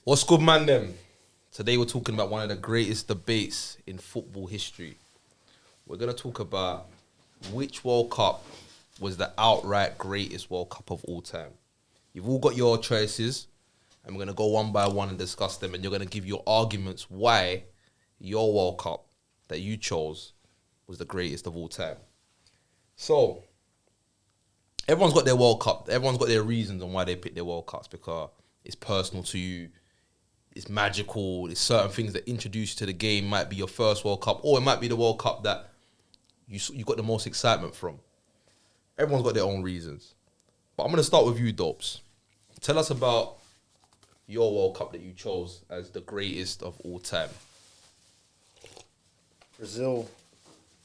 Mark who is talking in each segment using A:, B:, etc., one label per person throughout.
A: What's good, man, them? Today we're talking about one of the greatest debates in football history. We're going to talk about which World Cup was the outright greatest World Cup of all time. You've all got your choices, and we're going to go one by one and discuss them, and you're going to give your arguments why your World Cup that you chose was the greatest of all time. So, everyone's got their World Cup. Everyone's got their reasons on why they pick their World Cups, because it's personal to you. It's magical. There's certain things that introduce you to the game. Might be your first World Cup, or it might be the World Cup that you got the most excitement from. Everyone's got their own reasons. But I'm going to start with you, Dopes. Tell us about your World Cup that you chose as the greatest of all time.
B: Brazil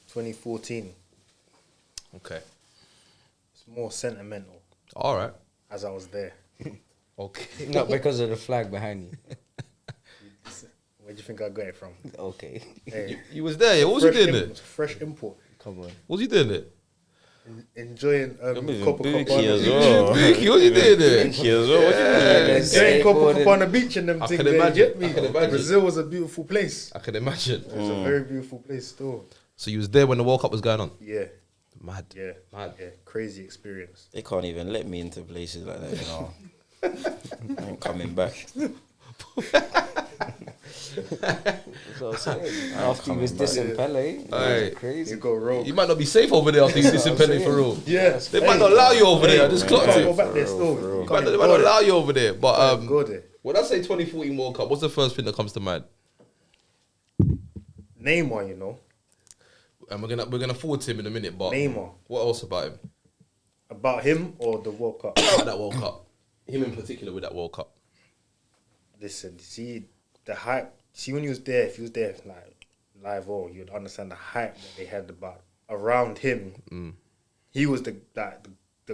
B: 2014.
A: Okay.
B: It's more sentimental.
A: All right.
B: As I was there.
A: Okay.
C: Not because of the flag behind you.
B: Where do you think I got it from?
C: Okay.
B: Hey,
A: You was there, yeah? What was you doing there?
B: fresh import.
C: Come on.
A: What was you doing there?
B: Enjoying
D: moving
B: Copacabana
D: bookie as
B: Beach.
D: well.
A: Bookie, what you doing there?
D: Bookie as well. What you doing?
B: Enjoying Copacabana Beach and them
A: I
B: things
A: can
B: there, you
A: imagine.
B: get me?
A: I can imagine.
B: Brazil was a beautiful place.
A: I can imagine.
B: It was a very beautiful place still.
A: So you was there when the World Cup was going on?
B: Yeah,
A: Mad.
B: yeah,
A: Mad.
B: yeah. Crazy experience.
D: They can't even let me into places like that, you know. I ain't coming back.
C: So after he was dissing Pele,
A: Aye.
C: crazy.
B: You go rogue.
A: You might not be safe over there after you
C: That's what
A: dissing
C: I'm
A: Pele for real.
B: Yeah.
A: They might not allow you over there. I just
B: You
A: clocked
B: can't
A: it.
B: go back there
D: For
B: still.
D: real.
B: You
A: They
B: can't
A: might
B: even
A: not
B: go there.
A: allow you over there. But
B: Go there.
A: when I say 2014 World Cup, what's the first thing that comes to mind?
B: Neymar, you know.
A: And we're gonna forward to him in a minute. But
B: Neymar.
A: what else about him?
B: About him or the World Cup?
A: About that World Cup. Him in particular with that World Cup.
B: Listen, see the hype. See when he was there, if he was there like live, you'd understand the hype that they had about around him. He was the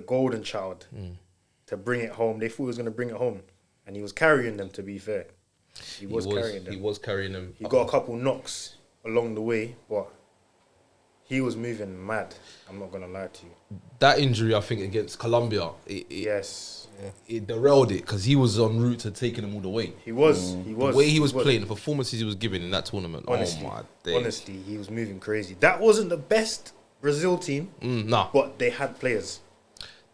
B: golden child to bring it home. They thought he was going to bring it home, and he was carrying them. To be fair, he was carrying them.
A: He was carrying them.
B: He got a couple knocks along the way, but he was moving mad. I'm not gonna lie to you.
A: That injury, I think, against Colombia,
B: Yes,
A: it derailed it because he was en route to taking them all the way.
B: he was. He was.
A: The way he was playing, the performances he was giving in that tournament.
B: Honestly,
A: oh my days.
B: honestly, he was moving crazy. That wasn't the best Brazil team,
A: Nah.
B: but they had players.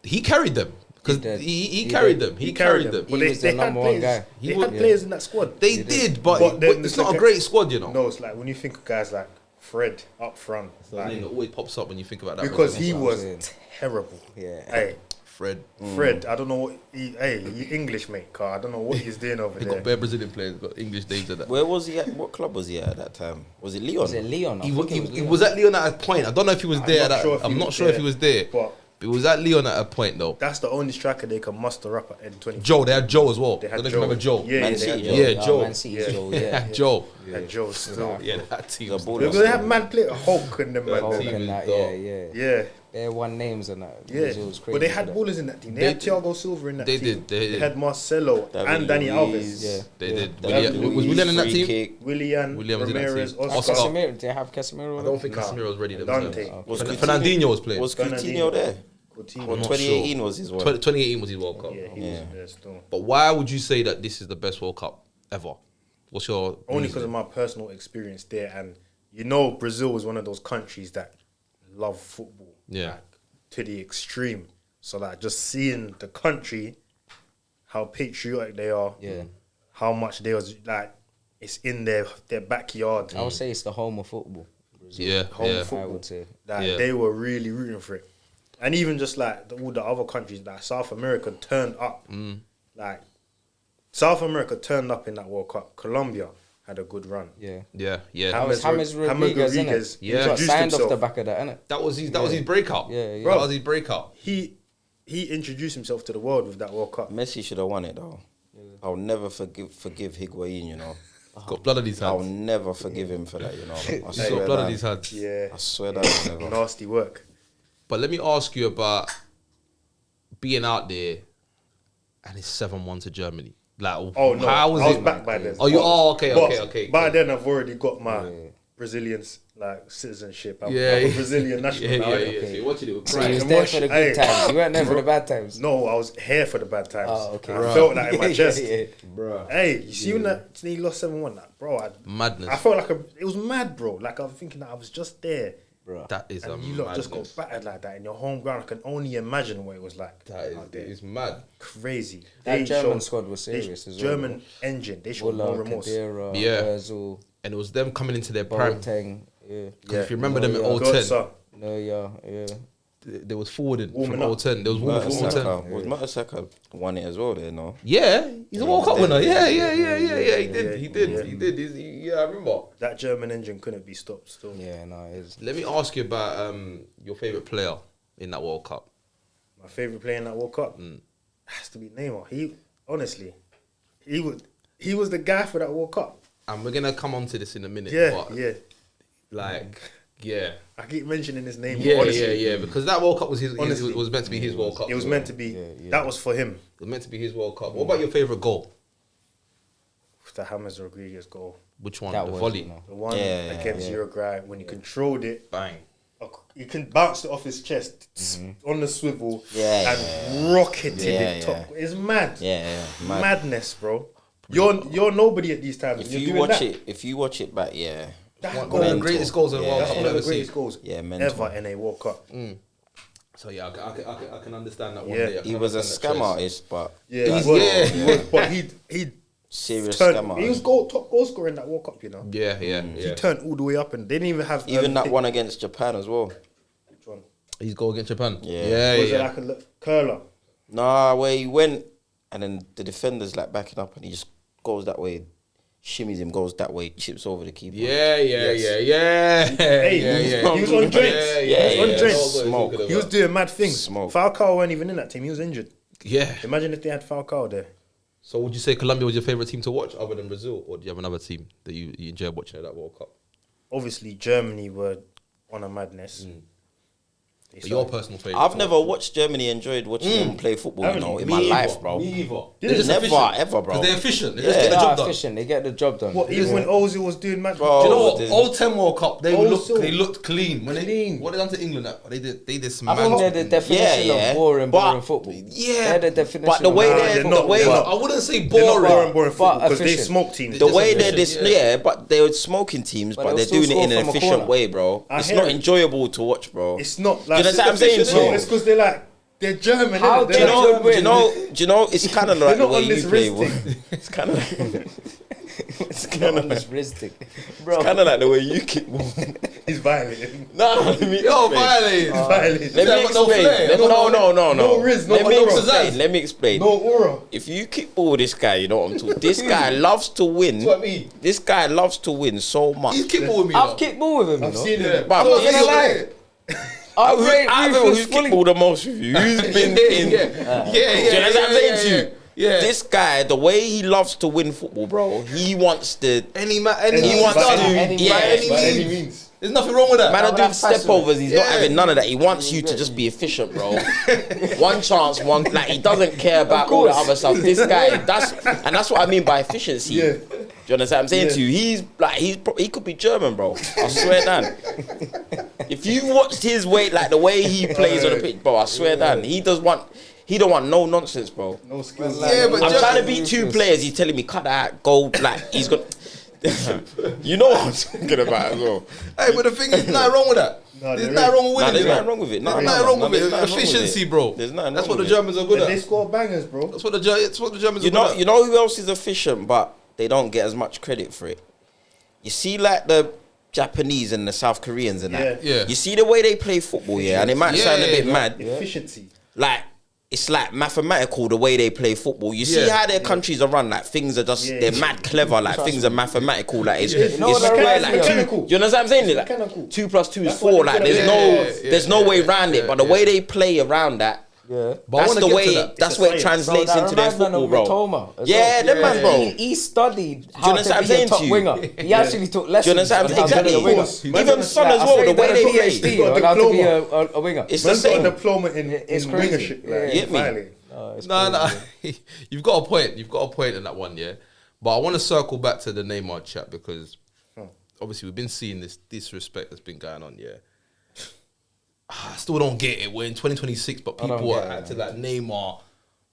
A: He carried them because
C: He did.
A: he carried them. He carried them.
B: But
C: He
B: they,
C: was
B: they
C: the
B: had
C: number one
B: players.
C: guy.
B: They
A: He
B: had
A: was-
B: players in that squad.
A: They did, but
B: then
A: it's
B: the
A: not a
B: guy-
A: great squad, you know.
B: No, it's like when you think of guys like Fred up front,
A: The
B: like,
A: name that always pops up when you think about that.
B: because
A: Brazil
B: he
A: side.
B: was
C: saying.
B: terrible.
C: Yeah.
B: Hey,
A: Fred.
B: Fred, I don't know what. You English mate, car. I don't know what he's doing over
A: He
B: there.
A: got bare Brazilian players, got English names and that.
D: Where was he at? What club was he at that time? Was it Leon?
C: Was it Leon? I
A: He,
C: think
A: he,
C: it was
A: he
C: Leon.
A: was at Leon at a point. I don't know if he was there. I'm not sure if he was there.
B: But
A: But he was at Leon at a point though.
B: that's the only striker they can muster up at N20.
A: Joe, they had Joe as well.
B: They
A: I
B: had
A: don't know if you remember Joe.
B: Yeah,
D: Man
B: they had
D: City,
B: Joe.
A: Yeah, Joe.
C: Man City's
B: Yeah.
C: Joe, yeah.
A: Joe.
B: Had Joe still.
A: Yeah, that team.
D: The
A: was-
D: ball-
B: Because they had mad play Hulk and them man.
C: Hulk
A: team
C: and
A: is
C: that,
A: dog.
C: yeah.
B: Yeah.
C: They won names and that.
B: Yeah,
C: Brazil was crazy
B: but they
C: for
B: had
C: that.
B: ballers in that team. They
A: They
B: had
A: did.
B: Thiago Silva in that
A: They
B: team.
A: did, they did.
B: had Marcelo
D: David
B: and Danny
D: Luiz.
B: Alves.
C: Yeah.
A: They did.
B: David
A: Was
D: Luiz,
A: Willian in that
D: free
A: team?
D: kick.
B: Willian,
A: William was in that
B: Ramirez,
A: team.
C: And
B: Oscar.
C: Casemiro, did they have Casemiro?
A: I don't think
B: Nah.
A: Casemiro was ready. Them
B: Dante.
A: times.
D: Was
A: Fernandinho was playing.
D: Was
B: Fernandinho.
D: Coutinho there?
B: Coutinho.
D: Or
A: I'm not
D: 2018
A: sure.
D: was his one.
A: 2018 was his World Cup.
B: Yeah, he
D: Yeah.
B: was there still.
A: But why would you say that this is the best World Cup ever? What's your
B: Only
A: reason?
B: because of my personal experience there. And you know, Brazil is one of those countries that love football.
A: Yeah.
B: Like, to the extreme. So that just seeing the country, how patriotic they are.
C: Yeah.
B: How much they was like, it's in their backyard.
C: I would say it's the home of football. Brazil.
A: Yeah,
B: Home
A: yeah.
B: football.
C: I would say.
B: Like
A: Yeah.
B: they were really rooting for it, and even just like all the other countries, like South America turned up. Like South America turned up in that World Cup. Colombia had a good run.
C: Yeah.
A: Yeah, yeah.
B: How-
C: James
B: James
C: Rodriguez,
B: Rodriguez
C: innit?
A: Yeah.
C: He got
B: introduced
C: signed off
B: himself.
C: the back of that, innit?
A: That was his breakout.
C: Yeah, yeah.
A: That was his breakout.
B: He introduced himself to the world with that World Cup.
D: Messi should have won it though. I'll never forgive Higuain, you know.
A: He's got blood on his
D: I'll
A: hands.
D: never forgive him for that, you know. I
A: He's got
D: swear
A: blood on
D: that.
A: his hands.
B: Yeah,
D: I swear that I'll never.
B: nasty work.
A: But let me ask you about being out there and it's 7-1 to Germany. Like,
B: Oh no,
A: how was
B: I was
A: it?
B: back by then.
A: Oh, you? Oh, okay,
B: But
A: okay, okay.
B: By then, I've already got my Brazilian like citizenship. I'm
A: Yeah,
B: a Brazilian national now. innit?
A: So you're watching it with
C: So you
A: pride.
C: was
B: And
C: there
B: watch-
C: for the good
B: hey,
C: times. You weren't there for
B: bro.
C: the bad times.
B: No, I was here for the bad times.
C: Oh, okay.
B: I
A: Bruh.
B: felt that in my
C: Yeah,
B: chest.
C: yeah.
A: Bro.
B: Hey, you see when that he lost 7-1, that bro,
A: Madness.
B: I felt like it was mad, bro. Like I was thinking that I was just there,
C: Bro.
A: That is
B: and
A: a
B: you lot just got
A: madness.
B: battered like that in your home ground. I can only imagine what it was like.
A: That
B: out there.
A: is mad.
B: Crazy.
C: That German
B: showed-
C: squad was
B: they-
C: serious as well.
B: German engine. They showed no
C: Muller,
B: remorse.
C: Kadira,
A: Yeah.
C: Ozil,
A: And it was them coming into their prime.
C: Boateng. Yeah.
A: 'Cause if you remember them in
C: Yeah.
A: 010,
B: Götze.
C: No, yeah.
A: they was forwarding
B: Warming
A: from
B: up.
A: 010. There was warming from 010.
D: Mertesacker. Was Mertesacker won it as well there, no?
A: Yeah, he's a World Cup winner. Yeah. He did.
B: Yeah,
A: He did.
B: yeah.
A: He did. Yeah, I remember.
B: That German engine couldn't be stopped. Still,
C: Yeah, no, it is.
A: Let me ask you about your favorite player in that World Cup.
B: my favorite player in that World Cup has to be Neymar. He was the guy for that World Cup.
A: And we're gonna come on to this in a minute.
B: Yeah,
A: but
B: yeah.
A: Like, yeah.
B: I keep mentioning his name.
A: Yeah,
B: but honestly,
A: yeah. Because that World Cup was his.
B: Honestly.
A: It was meant to be his World Cup.
B: It was
A: bro.
B: meant to be.
C: Yeah.
B: That was for him.
A: It was meant to be his World Cup. What about your favorite goal?
B: The James Rodriguez goal.
A: Which one?
C: That
A: The
C: was,
A: volley.
C: you know.
B: The one
D: Yeah,
B: against Uruguay when he controlled it.
A: Bang.
B: You can bounce it off his chest on the swivel
D: Yeah,
B: and rocketed
D: Yeah,
B: it top.
D: yeah.
B: It's mad.
D: Yeah, mad.
B: Madness, bro. You're nobody at these times.
D: If
B: You're
D: you
B: doing
D: watch
B: that.
D: it, if you watch it back, yeah,
B: That
A: One
B: goal,
A: of the greatest goals in the
D: Yeah,
A: World
B: that's
A: Cup
B: one
A: I've
B: of the
A: ever
B: greatest
A: seen.
B: goals
D: Yeah, mental.
B: ever in a World Cup.
A: So yeah, I can understand that one.
B: Yeah.
A: day. I can
D: He was a
A: understand that
D: scam
A: choice.
D: artist, but
B: Yeah,
A: He's-
B: he was.
A: yeah.
B: He was, but he
D: serious
B: turned.
D: scam
B: He was
D: artist.
B: top goal scorer in that World Cup. You know,
A: Yeah.
B: he turned all the way up, and they didn't even have
D: Even that one against Japan as well.
B: Which one?
A: His goal against Japan.
D: Yeah.
B: Was it like a curler?
D: Nah, where he went and then the defender's like backing up and he just goes that way, shimmies him, goes that way, chips over the keeper.
A: Yeah.
B: Hey,
A: Yeah.
B: he was on drinks.
D: Yeah,
B: He was on
D: yeah.
B: drinks.
D: Smoke.
B: He was doing mad things.
D: Smoke.
B: Falcao weren't even in that team. He was injured.
A: Yeah.
B: Imagine if they had Falcao there.
A: So would you say Colombia was your favorite team to watch other than Brazil, or do you have another team that you enjoy watching at that World Cup?
B: Obviously, Germany were on a madness. They
A: But your
B: started-
A: personal favorite.
D: I've never watched Germany enjoyed watching them play football, you
B: Haven't
D: know,
B: you?
D: in
A: Me
D: my
A: either.
D: life, bro.
A: Me either.
B: They're just
D: Never,
A: efficient.
D: ever, bro.
A: 'Cause they're efficient. They
D: Yeah.
A: just get the
C: They
A: job
C: are
A: done.
C: efficient. They get the job done.
B: What, even when Ozil was doing mad...
D: Bro,
A: Do you know what?
D: there's-
A: Old 10 World Cup, they
B: Also-
A: looked clean. When they
B: Clean.
A: what they done to England? They did some
C: I think
A: mad.
C: they're the definition
D: yeah.
C: of boring
D: But-
C: football.
A: Yeah,
C: They're the definition.
D: but the
C: of
D: way
C: boring
D: they're-
C: football.
D: the way-
B: They're not.
A: I wouldn't say
B: They're not
A: boring.
B: boring football because they
C: efficient.
B: smoke teams.
D: The
A: Just
D: way they're
A: efficient,
D: this,
A: yeah.
D: yeah, but they're smoking teams,
C: But
D: but
C: they'll
D: they're
C: still
D: doing it in
C: score
D: an
C: from a
D: efficient
C: corner.
D: way, bro.
B: I
D: It's
B: hear
D: not
B: it.
D: enjoyable to watch, bro.
B: It's not like...
D: Do you understand what I'm saying to
B: No,
D: you?
B: it's because they're like... They're German,
C: How
B: innit?
C: do
B: They're
C: you
B: like,
C: know-
D: Do you know? It's kind of like the
B: not
D: way
B: on
D: you
B: this
D: play.
B: wrist
D: Bro. It's kind of like,
C: It's kind of unrealistic, bro.
D: kind of like the way you kick ball.
B: he's violating.
D: No, let me
A: Yo,
D: explain.
A: violate.
B: He's violating.
D: Let me
A: got no
D: explain.
A: flair.
D: No.
B: No riz, no
D: Let me
B: aura.
D: explain. Let me explain.
B: No aura.
D: If you kick ball with this guy, you know what I'm talking. This guy loves to win.
A: That's what I mean.
D: This guy loves to win so much.
A: He's kickball with me.
C: I've
A: though.
C: kicked ball with him.
B: I've
C: You know?
B: seen
A: Yeah.
B: it.
D: But
A: I'm not
D: he's
A: gonna
D: like-
A: lie.
C: I rate
D: I don't know
C: Rufus
D: who's
C: fully.
D: kicked ball the most with you. Who's been in?
A: Yeah.
D: Do you know what I'm saying to you?
A: Yeah.
D: This guy, the way he loves to win football, bro. He wants to.
A: Any
D: He wants
B: by
D: to.
B: any-
D: Yeah.
A: by any
B: By any
A: means.
B: means.
A: There's nothing wrong with that.
D: Man are
C: but
D: doing
C: that's passionate.
D: step overs. He's not
A: Yeah.
D: having none of that. He wants you to just be efficient, bro. One chance, one like he doesn't care about all the other stuff. This guy, that's what I mean by efficiency.
B: Yeah.
D: Do you understand what I'm saying
B: Yeah.
D: to you? He's like he could be German, bro. I swear down. If you watched his way, like the way he plays on the pitch, bro, I swear down. He don't want no nonsense, bro.
B: No skills.
A: Yeah, but
D: I'm
A: just-
D: trying to beat two players. He's telling me cut that out, go like he's got. You know what I'm talking about as well.
A: Hey, but the thing is, nothing wrong with that.
B: No,
A: There's
B: there
A: nothing
B: is.
A: wrong with
D: Nah,
A: winning.
D: there's
A: bro.
D: nothing wrong with it.
A: There's nothing wrong with
D: there's
A: it.
D: nothing wrong with
A: Efficiency,
D: it.
A: bro.
D: There's nothing
A: That's
D: wrong
A: what the
D: with it.
A: Germans are good
B: And they
A: at.
B: score bangers, bro.
A: That's what the Germans are
D: You
A: good
D: know,
A: at.
D: you know who else is efficient, but they don't get as much credit for it. You see, like the Japanese and the South Koreans and that.
A: Yeah.
D: You see the way they play football, yeah, and it might sound a bit
A: Yeah.
D: mad.
B: Efficiency.
D: Like it's like mathematical the way they play football. You see
A: Yeah.
D: how their countries are run. Like things are just they're mad clever. Like things are mathematical. Like it's
C: You know what
D: square.
C: that
D: Like
C: reminds me of?
B: Mechanical.
D: you know what I'm saying? Like
B: Mechanical.
D: 2 + 2 is
B: That's what
D: 4.
B: they
D: Like
B: do.
D: there's
B: Yeah,
D: no there's no way around it. But the way they play around that.
C: Yeah.
A: But I
D: That's
A: wanna
D: the
A: get to
D: way.
A: that.
D: That's
B: It's a
D: where it
B: science.
D: translates
C: That
D: into their
C: reminds me
D: football,
C: of
D: bro.
C: Mitoma as
D: Yeah,
C: well.
D: them man, bro.
C: He studied how
D: you understand
C: to
D: what
C: be
D: I'm
C: a top
D: saying to
C: winger.
D: you?
C: He actually took lessons.
D: Do you understand?
C: on how to be
D: Exactly.
C: a winger.
D: Even Son as well. The way they play.
C: PhD on how to be a winger.
D: It's the
B: Man's got a
D: same.
B: diploma in
C: It's crazy.
B: wingership.
C: Yeah.
B: Like,
D: Get me?
B: violating.
A: No. You've got a point. You've got a point in that one, yeah. But I want to circle back to the Neymar chat because obviously we've been seeing this disrespect that's been going on. Yeah, I still don't get it. We're in 2026, but people are acting like Neymar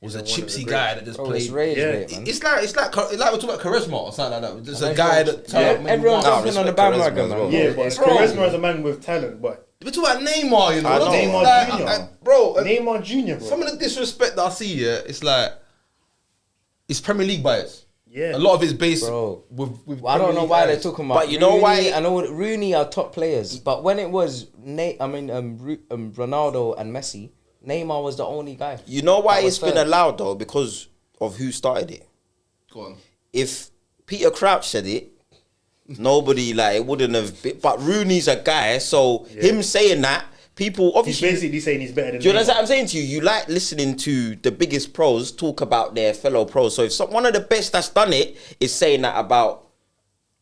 A: was a chipsy guy that just played.
C: It's rage, mate, man.
A: It's like we're talking about charisma or something like that. There's a guy that
C: Everyone's jumping on the bandwagon, man.
B: Yeah, but Charisma is a man with talent, but
A: we're talking about Neymar, you know.
B: I know. Neymar Jr.
A: Bro.
B: Neymar Jr. Bro.
A: Some of the disrespect that I see here, it's like it's Premier League bias.
B: Yeah,
A: a lot of it's based
C: Bro.
A: with
C: I don't know why they're talking about.
D: But you know
C: Rooney.
D: why-
C: I know Rooney are top players, but when it was Ronaldo and Messi, Neymar was the only guy.
D: You know why
C: That was
D: it's been
C: fair.
D: allowed though? Because of who started it.
A: Go on.
D: If Peter Crouch said it, nobody it wouldn't have been. But Rooney's a guy, so him saying that, people
B: he's
D: obviously.
B: basically saying he's better than.
D: Do you understand
B: Neymar.
D: what I'm saying to you? You like listening to the biggest pros talk about their fellow pros. So if one of the best that's done it is saying that about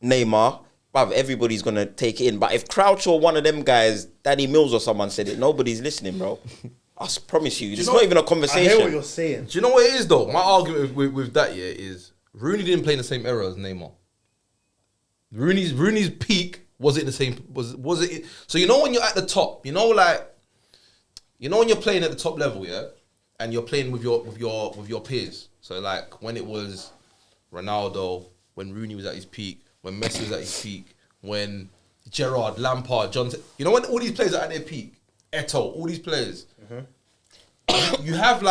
D: Neymar, bruv, everybody's going to take it in. But if Crouch or one of them guys, Danny Mills or someone said it, nobody's listening, bro. I promise you. It's not even a
B: I
D: conversation.
B: hear what you're saying.
A: Do you know what it is though? My argument with that is Rooney didn't play in the same era as Neymar. Rooney's peak was it the same? Was it? So you know when you're at the top, you know when you're playing at the top level, yeah, and you're playing with your peers. So like when it was Ronaldo, when Rooney was at his peak, when Messi was at his peak, when Gerrard, Lampard, John, you know when all these players are at their peak, Eto'o, all these players, you have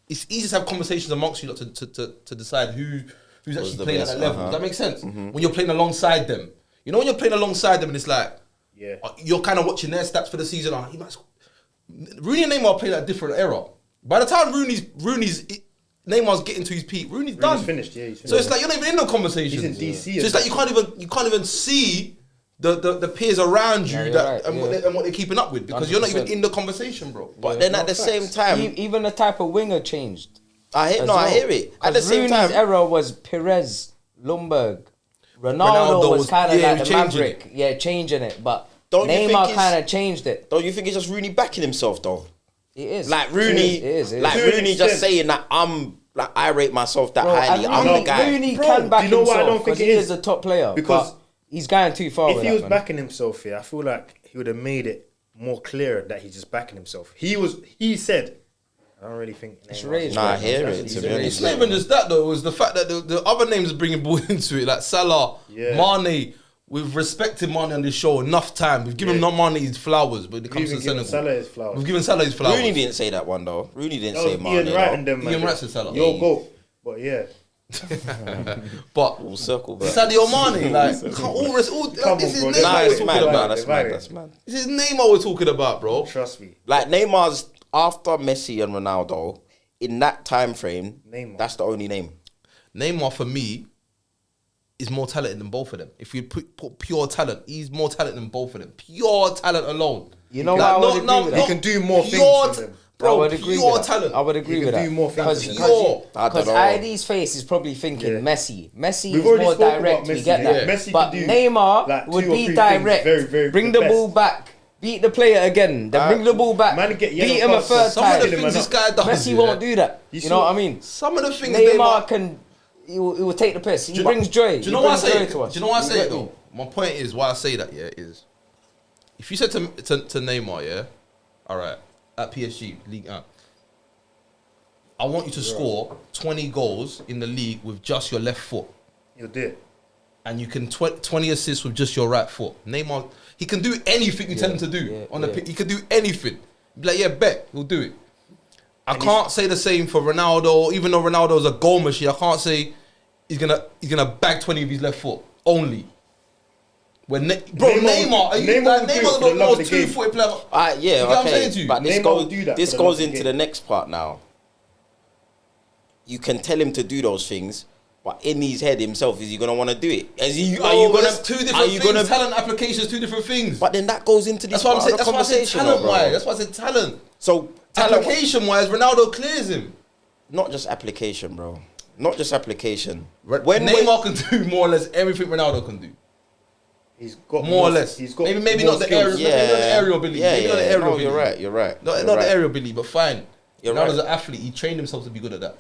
A: it's easy to have conversations amongst you to decide who's actually
D: the
A: playing
D: best,
A: at that level. Does that make sense? When you're playing alongside them, you know when you're playing alongside them and it's like, you're kind of watching their stats for the season. Rooney and Neymar played at a different era. By the time Neymar's getting to his peak, Rooney's done.
B: Finished, yeah. He's finished.
A: So it's like you're not even in the conversation.
B: He's in DC.
A: So it's like you can't even see the peers around you what they're keeping up with because you're not even in the conversation, bro.
D: But then at the same time,
C: Even the type of winger changed.
D: I hear it. At the same
C: Rooney's
D: time,
C: era was Perez, Lundberg. Ronaldo was kind of like the maverick. Yeah, changing it. But
D: Don't you think
C: Neymar
D: it's-
C: kind of changed it.
D: don't you think it's just Rooney backing himself though?
C: It is.
D: Like Rooney,
C: It is.
B: To an
D: Rooney just
B: extent.
D: saying that I rate myself that
C: Bro,
D: highly.
C: and
D: I'm
C: Rooney,
D: the guy.
C: Rooney
B: Bro,
C: can back
B: do you know
C: himself
B: what I don't think
C: because
B: it
C: he
B: is?
C: is a top player.
B: Because
C: but he's going too far.
B: If
C: with
B: he
C: that,
B: was
C: man.
B: backing himself here, I feel like he would have made it more clear that he's just backing himself. He said, I don't really think.
C: It's
B: Neymar-
C: rage,
D: Nah, I
C: bro.
D: hear
C: It's
D: it, to
C: rage.
D: be honest.
A: It's not even just that though. It was the fact that the other names are bringing ball into it, like Salah, Mane. We've respected Mane on this show enough time. We've given Mane his flowers, but it comes to
B: We've even
A: Senegal.
B: given Salah his flowers.
A: We've given Salah his flowers.
D: Rooney didn't say that one though. Rooney didn't
B: That
D: say
B: was
D: Mane.
B: Ian Wright
D: though.
B: and them.
A: Ian
B: man.
A: Wright said Salah.
B: Your goat. But yeah.
A: But
D: Full circle, bro.
A: Sadio Mane, like
B: Come
A: this is
B: on, bro.
A: Neymar
D: Nah,
A: we're
D: it's
A: talking
D: mad,
A: about.
D: man. That's
B: Divided.
D: mad. That's mad.
A: This is Neymar we're talking about, bro.
B: Trust me.
D: Like Neymar's after Messi and Ronaldo in that time frame.
B: Neymar.
D: That's the only name.
A: Neymar for me is more talented than both of them. If you put pure talent, he's more talented than both of them. Pure talent alone.
C: You know what I would agree with that?
B: He can do more things
A: pure
B: than them.
A: Bro,
C: I would agree
A: pure
C: with that.
A: talent.
C: I would agree
B: He
C: with
B: can
C: that.
B: do more things
C: Because
B: than
A: them.
D: I don't know.
C: ID's face is probably thinking
B: Yeah.
C: Messi. Messi
B: We've
C: is
B: already
C: more
B: spoke about
C: direct. We
B: Messi,
C: get that.
B: yeah. Messi
C: But
B: can do
C: Neymar
B: like
C: would
B: 2 or
C: be
B: 3
C: direct.
B: things very,
C: bring
B: the
C: the ball
B: best.
C: back. Beat the player again. Then bring the ball back.
B: Man get yellow
C: beat him a
B: cards for
C: third
A: Some of
C: time.
A: the things this guy does,
C: Messi
A: yeah.
C: won't do that. You know what I mean?
A: Some of the things
C: Neymar can. He will take the piss. He brings joy.
A: Do you know why I say it?
C: to
A: Do
C: us.
A: you know why I
C: You
A: say
C: get
A: it
C: me?
A: though? My point is why I say that, yeah, is if you said to Neymar, yeah, all right, at PSG, League 1, I want you to score 20 goals in the league with just your left foot.
B: You'll do it.
A: And you can 20 assists with just your right foot. Neymar, he can do anything you tell him to do on the pitch. He can do anything. Be like, yeah, bet, he'll do it. I can't say the same for Ronaldo, even though Ronaldo's a goal machine. I can't say he's gonna bag 20 with his left foot only. When Neymar, are you
B: Neymar
A: like,
B: will do it
A: Neymar's
B: for
A: the
B: the love of
A: most
B: the game.
A: two-footed player.
D: Yeah,
A: You get what I'm
D: okay.
A: saying to you?
D: But this
B: Neymar
D: goes,
B: will do that
D: this
B: for the
D: goes
B: love of the
D: into
B: game.
D: the next part now. You can tell him to do those things, but in his head himself, is he gonna want to do it? Are you gonna?
A: That's two different
D: Are you
A: things.
D: gonna?
A: Talent applications, two different things.
D: But then that goes into this
A: That's what I'm
D: part
A: saying.
D: of the
A: That's why I said
D: conversation,
A: talent
D: though, bro.
A: wise. That's why I said talent.
D: So talent,
A: Application wise, Ronaldo clears him.
D: not just application, bro. Not just application.
A: Neymar can do more or less everything Ronaldo can do.
B: He's got
A: More or less.
B: He's got
A: Maybe
B: more
A: not the
B: skills.
A: aerial. Maybe not the aerial ability.
D: Yeah,
A: Maybe not the
D: yeah.
A: aerial
D: No,
A: ability.
D: you're right. You're right.
A: Not
D: You're
A: the
D: right.
A: aerial ability, but fine.
D: You're
A: Ronaldo's
D: right.
A: an athlete. He trained himself to be good at that.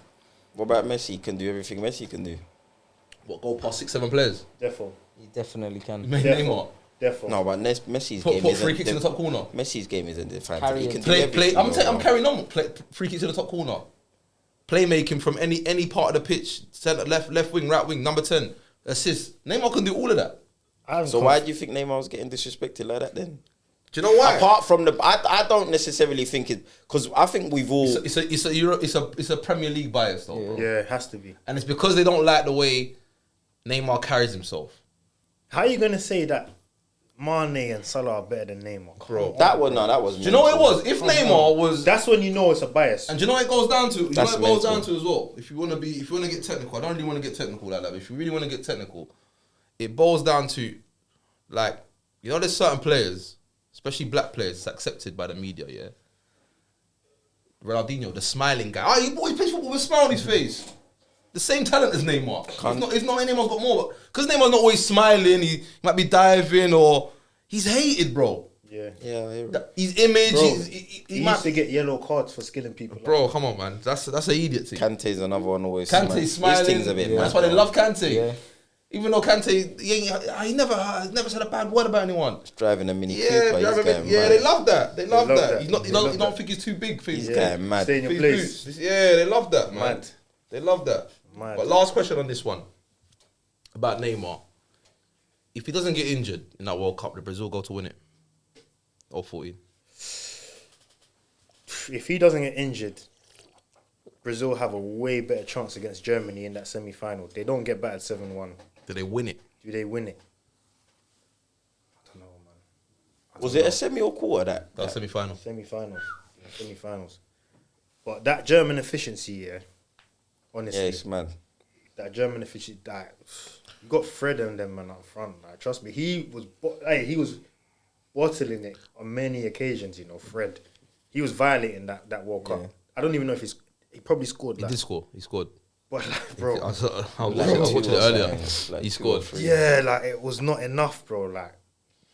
D: What about Messi? He can do everything Messi can do.
A: What, go past 6, 7 players?
B: Therefore,
C: You definitely can.
A: Neymar.
B: Therefore.
D: No, but Messi's
A: Put
D: game
A: free
D: isn't.
A: kicks in the top corner.
D: Messi's game isn't defined.
C: Carry
D: He
C: it.
D: can do
A: Play.
D: everything.
A: I'm carrying on. Free kicks in the top corner. Playmaking from any part of the pitch. Centre, left wing, right wing. Number 10. Assist. Neymar can do all of that.
D: So why do you think Neymar was getting disrespected like that then?
A: Do you know why?
D: Apart from I don't necessarily think it, because I think we've all.
A: It's a Premier League bias though, bro.
B: Yeah, it has to be.
A: And it's because they don't like the way Neymar carries himself.
B: How are you gonna say that Mane and Salah are better than Neymar,
A: Bro?
D: That was.
A: Do you know what it was? If Neymar was,
B: That's when you know it's a bias.
A: and do you know what it goes down to? You know
D: That's
A: what it goes down
D: mental.
A: to as well. If you want to get technical, I don't really want to get technical like that. But if you really want to get technical, it boils down to, like, you know, there's certain players, especially black players, it's accepted by the media. Yeah. Ronaldinho, the smiling guy. Oh, he plays football with a smile on his face. The same talent as Neymar. If not, Neymar's got more. Because Neymar's not always smiling. He might be diving or he's hated, bro.
B: Yeah.
A: His image.
B: Bro,
A: he
B: he
A: might
B: used to get yellow cards for skilling people.
A: Bro, come on, man. That's an idiot thing.
D: Kante's another one always.
A: Kante's smiling.
D: His thing's a bit.
A: That's
D: mad,
A: why they
D: bro.
A: love Kante.
C: Yeah.
A: Even though Kante, he never said a bad word about anyone.
D: Driving a Mini
A: Yeah,
D: Cooper. He's going
A: yeah,
D: mad.
A: they love that. They love
B: love
A: that.
B: that.
A: He's not.
B: They
A: He
B: love
A: don't
B: that.
A: think he's too big for his,
D: He's
B: Yeah.
D: going mad.
B: Stay in your
A: for his
B: place.
A: boots. Yeah, they love that, man.
B: Mad.
A: They love that.
B: Mad.
A: But last question on this one about Neymar. If he doesn't get injured in that World Cup, did Brazil go to win it? Or 14?
B: If he doesn't get injured, Brazil have a way better chance against Germany in that semi-final. They don't get battered 7-1.
A: Did they win it?
B: Do they win it? I don't know, man.
D: Was it a semi or quarter that?
A: That was semi-final.
B: Semi-finals. But that German efficiency, yeah, honestly,
D: Yes, man.
B: that German efficiency, that you got Fred and them man up front. Like, trust me, he was bottling it on many occasions. You know, Fred, he was violating that World Cup.
C: Yeah.
B: I don't even know if he probably scored.
A: He
B: Like,
A: did score. He scored.
B: but like, bro,
A: I was
D: Like
A: watching
D: two
A: it
D: or
A: earlier.
D: something, like
A: He
D: 2 or
A: scored.
D: 3.
B: yeah, like it was not enough, bro. Like,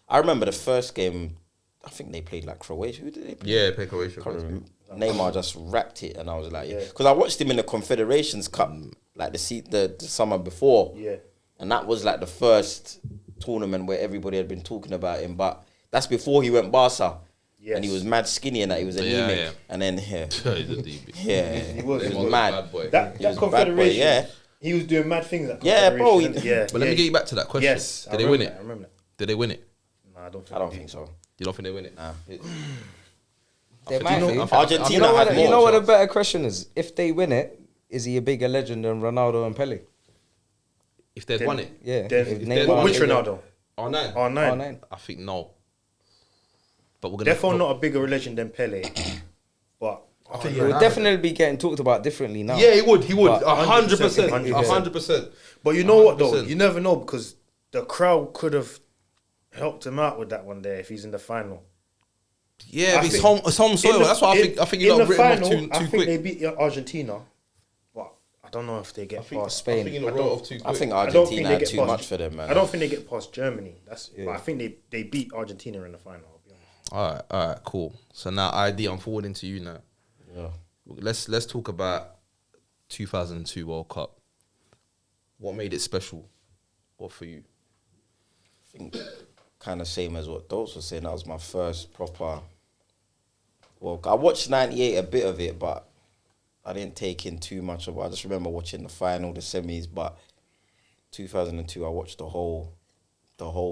D: I remember the first game. I think they played like Croatia. Who did they play?
A: Yeah, play Croatia.
D: Can't remember. Neymar just wrapped it, and I was like,
B: Yeah.
D: because I watched him in the Confederations Cup, like the summer before,
B: yeah,
D: and that was like the first tournament where everybody had been talking about him. But that's before he went Barca,
B: yes.
D: and he was mad skinny and that he was anemic,
A: yeah.
D: and then
A: He's a DB.
B: He was
D: mad.
A: Bad boy.
B: That
D: He was a bad boy,
B: Confederation,
D: yeah.
B: he was doing mad things. At
D: Yeah, bro,
B: Confederation, yeah.
A: But let me get you back to that question.
B: Yes,
A: Did they win it?
B: I remember that.
A: Did they win it?
B: No, I don't think.
D: I don't think so.
A: You don't think they win it?
D: Nah.
C: They might be.
D: Argentina
C: You know
D: had
C: what?
D: more
C: You know what? A
A: chance.
C: better question is: if they win it, is he a bigger legend than Ronaldo and Pele?
A: If they'd
B: Then-
A: won it?
C: Yeah.
B: Then,
C: if
B: then
C: Neymar-
B: which Ronaldo?
A: R9?
B: R9.
C: R9.
A: I think no. But we're gonna
B: Definitely not a bigger legend than Pele, but
A: I think
C: He would definitely be getting talked about differently now.
A: Yeah, he would. He would.
C: But
A: 100%.
B: 100%.
A: 100%.
B: But you know what though?
A: 100%.
B: You never know because the crowd could have helped him out with that one there if he's in the final.
A: Yeah, but
B: I
A: it's
B: think-
A: home soil. That's why I think you
B: in
A: lot
B: the
A: written him
B: final,
A: off too
B: I think
A: quick.
B: they beat Argentina, but I don't know if they get past
C: Spain.
A: I think you lot wrote off too quick.
D: I think
B: I don't
D: Argentina
B: think they
D: had
B: get
D: too
B: past,
D: much for them, man.
B: I don't think they get past Germany. But I think they beat Argentina in the final. I'll be honest.
A: All right, cool. So now ID, I'm forwarding to you now.
D: Yeah.
A: Let's talk about 2002 World Cup. What made it special? What for you?
D: I think kind of same as what Dose was saying. That was my first proper. Well, I watched '98 a bit of it, but I didn't take in too much of it. I just remember watching the final, the semis. But 2002, I watched the whole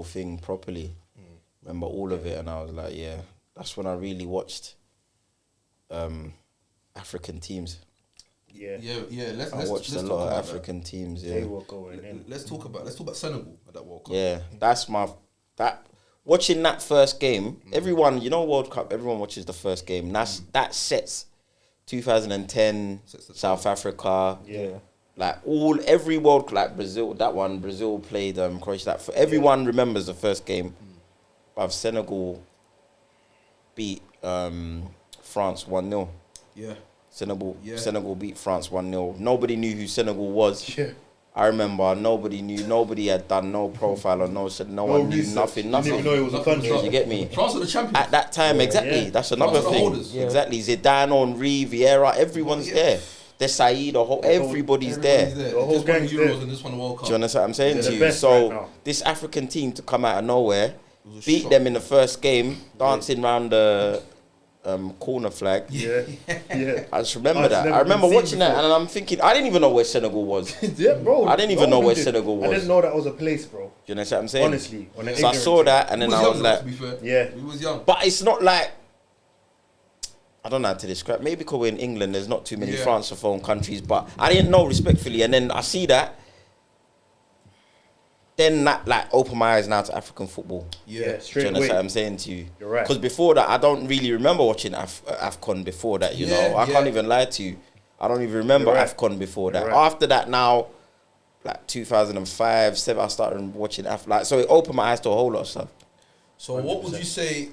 D: thing properly. Remember all of it, and I was like, yeah, that's when I really watched African teams.
B: Yeah,
A: yeah.
D: I watched a lot of African teams. Yeah.
B: they were going in.
A: Let's talk about Senegal at that World Cup.
D: Yeah, that's watching that first game. Everyone, you know, World Cup. Everyone watches the first game. That sets 2010
A: Sets the
D: South Africa.
B: Yeah.
D: Like every World, like Brazil. That one Brazil played Croatia. Everyone remembers the first game. But Senegal beat France 1-0.
A: Yeah.
D: Senegal beat France 1-0. Nobody knew who Senegal was.
B: Yeah.
D: I remember nobody knew. Nobody had done no profile or no one knew
B: research.
D: nothing.
B: You
D: Nothing.
B: didn't even know it was a country.
D: You get me?
A: France are the champions.
D: At that time, exactly.
B: yeah.
D: That's another
A: France are the
D: thing.
A: holders.
C: Yeah.
D: Exactly. Zidane, Henry, Vieira, everyone's there. Desai, everybody's there.
A: The
B: whole
A: whole
B: gang's
A: Euros
B: there.
A: and this one the World Cup.
D: Do you understand what I'm saying
B: They're
D: to
B: the
D: you?
B: best
D: So
B: right now.
D: this African team to come out of nowhere,
A: was a
D: beat
A: shock.
D: them in the first game, dancing around the corner flag.
B: Yeah.
D: I just remember
B: It's
D: that.
B: never
D: I remember
B: been seen
D: watching that
B: before.
D: and I'm thinking, I didn't even know where Senegal was. Do
B: Yeah, bro.
D: I didn't even
B: no
D: know
B: one
D: where
B: did.
D: Senegal
B: I
D: was.
B: didn't know that was a place, bro.
D: you know what I'm saying?
B: Honestly, on an
D: So I
B: ignorant
D: saw
B: thing.
D: that and
A: He
D: then
A: was
D: I was
A: young,
D: like,
A: to be fair.
B: Yeah.
A: He was young.
D: but it's not like, I don't know how to describe. Maybe because we're in England, there's not too many
A: Yeah.
D: francophone countries. But I didn't know respectfully, and then I see that. Then that like opened my eyes now to African football.
B: Yeah,
A: Yeah.
D: Do you
B: straight
D: understand what
B: away.
D: I'm saying to you?
B: You're right.
D: Because before that, I don't really remember watching AFCON before that. You
A: Yeah,
D: know, I
A: yeah.
D: can't even lie to you. I don't even remember
B: You're right.
D: AFCON before that.
B: You're right.
D: After that, now, like 2005, 7, I started watching Like, so it opened my eyes to a whole lot of stuff.
A: So what would you say?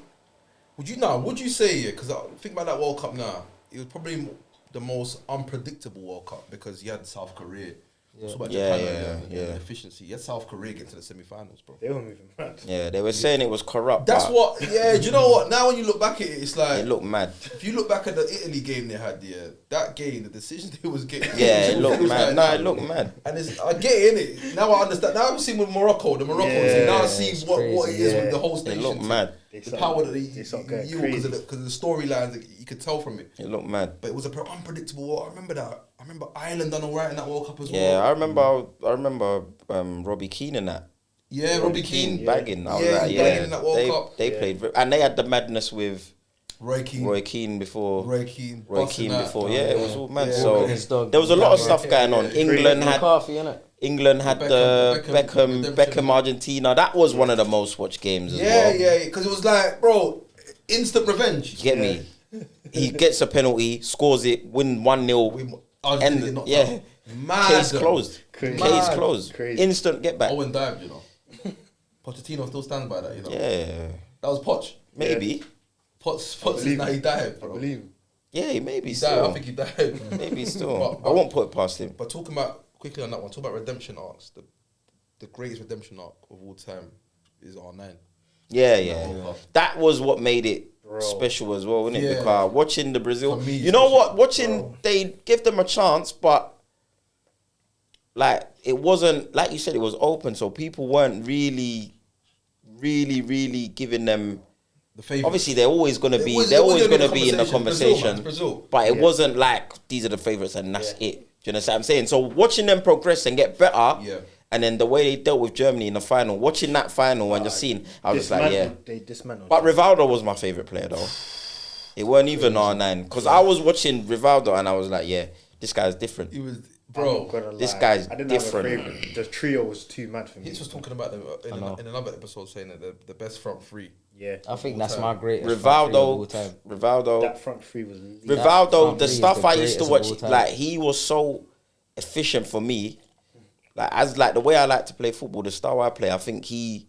A: Would you say? Yeah, because I think about that World Cup now. It was probably the most unpredictable World Cup because you had South Korea.
C: Yeah.
A: So about
D: Yeah,
A: Japan
D: yeah,
A: and
D: yeah.
A: efficiency. You had South Korea get to the semi-finals, bro.
B: They were moving mad.
D: Yeah, they were saying it was corrupt.
A: That's
D: but
A: what. Yeah, do you know what? Now when you look back at it, it's like
D: it looked mad.
A: if you look back at the Italy game they had, yeah, that game, the decisions they was getting.
D: Yeah, it looked
A: was
D: mad.
A: like
D: No,
A: that.
D: it looked mad.
A: And it's, I get it, innit? Now I understand. Now I'm seeing with Morocco, the Morocco
B: Yeah,
A: team. Now I
C: yeah,
A: see
C: it's
A: what it
C: crazy,
A: is
B: yeah.
A: with the whole
D: It
A: station.
D: looked
A: team.
D: mad.
A: The power that
B: they start getting
A: you because
B: crazy.
A: of the storylines that you could tell from it.
D: It looked mad.
A: But it was a unpredictable World. I remember that. I remember Ireland done alright in that World Cup as well.
D: Yeah, I remember Robbie Keane in that.
A: Yeah, Robbie Keane.
D: Bagging. I was
A: Yeah,
D: like,
A: he
D: yeah,
A: bagging in that World
D: they,
A: Cup.
D: They played, and they had the madness with
A: Roy Keane.
D: Roy Keane before.
A: Roy Keane.
D: Roy
A: busting
D: Keane
A: that.
D: before. Yeah, it was all mad.
A: Yeah,
D: So
C: his dog.
D: there was a lot of
C: Yeah,
D: stuff going on. England had
C: McCarthy, innit?
A: Beckham redemption.
D: Beckham Argentina. That was one of the most watched games as
A: Yeah,
D: well.
A: yeah, because it was like, bro, instant revenge.
D: You get me? He gets a penalty, scores it, win 1-0.
A: Argentina get
D: And
A: knocked
D: yeah,
A: out. Mad.
D: case closed.
B: Crazy.
D: Case
A: Mad.
D: closed.
B: Crazy.
D: Instant get back.
A: Owen dived, you know. Pochettino still stands by that, you know.
D: Yeah,
A: That was Poch.
D: maybe.
A: Poch
B: believe
A: is now
B: it.
A: he died,
B: I
A: bro.
B: believe.
D: Yeah, maybe
A: He died. I
D: still.
A: think he died.
D: Maybe still.
A: But-
D: I won't put it past him.
A: But talking about quickly on that one, talk about redemption arcs. The greatest redemption arc of all time is R9.
D: Yeah.
A: Yeah.
D: That was what made it
B: Bro.
D: special as well, wasn't it?
A: Yeah.
D: Because watching the Brazil,
A: For me,
D: you know
A: special.
D: what? Watching, they give them a chance, but like it wasn't, like you said, it was open, so people weren't really giving them.
A: The favorite.
D: Obviously, they're always going to be,
A: was-
D: they're
A: it was
D: always
A: gonna
D: going
A: be
D: to be in the
A: conversation. Brazil, man,
D: conversation,
A: it's Brazil.
D: but it
B: Yeah.
D: wasn't like these are the favorites and that's it. Do you understand what I'm saying? So watching them progress and get better,
A: Yeah.
D: and then the way they dealt with Germany in the final, watching that final and just seeing, I was just like, yeah.
B: They dismantled.
D: But Rivaldo was my favorite player though. It weren't even R9 because I was watching Rivaldo and I was like, yeah, this guy's different.
A: He was,
B: I'm
A: bro.
B: not gonna
D: this
B: lie.
D: guy's
B: I didn't
D: different.
B: have a favorite. The trio was too mad for me.
A: Hitch was talking about them in another episode, saying that the best front three.
B: Yeah,
C: I think
A: All
C: that's
A: time.
C: my greatest front three of all time.
D: Rivaldo,
B: that front three was. elite.
D: Rivaldo.
C: front
D: The
C: three is
D: stuff
C: the
D: I used to
C: greatest of
D: watch,
C: all time.
D: like he was so efficient for me. Like as like the way I like to play football, the style I play, I think he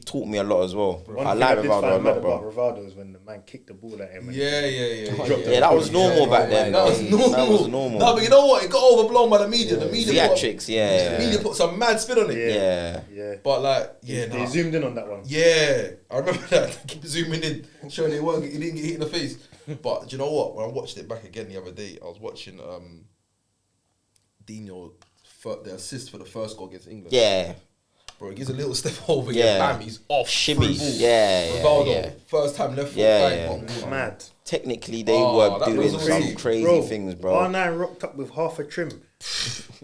D: taught me a lot as well.
B: One
D: I
B: thing
D: like
B: did
D: Rivaldo a
B: find mad
D: lot, bro.
B: about Rivaldo is when the man kicked the ball at him. and
A: Yeah.
B: dropped
D: Yeah, that was normal back then.
A: That was normal.
D: That was normal.
A: No, but you know what? It got overblown by the media. The media
D: Theatrics, yeah.
A: The media put some mad spin on it.
D: Yeah.
B: Yeah.
A: But like, yeah,
B: They
A: nah.
B: zoomed in on that one.
A: Yeah, I remember that. They keep zooming in, showing he didn't get hit in the face. But do you know what? When I watched it back again the other day, I was watching Dino the assist for the first goal against England.
D: Yeah.
A: Bro, he gives a little step over,
D: Yeah.
A: bam, he's off.
D: Shimmy.
A: through ball.
D: Yeah,
A: Rivaldo,
D: yeah.
A: first time left foot,
D: Yeah,
A: bang,
D: yeah.
A: bang, bang.
B: Mad.
D: Technically, they
A: Oh,
D: were
A: that
D: doing
A: was
D: some
A: crazy.
D: crazy things, bro.
B: R9 rocked up with half a trim.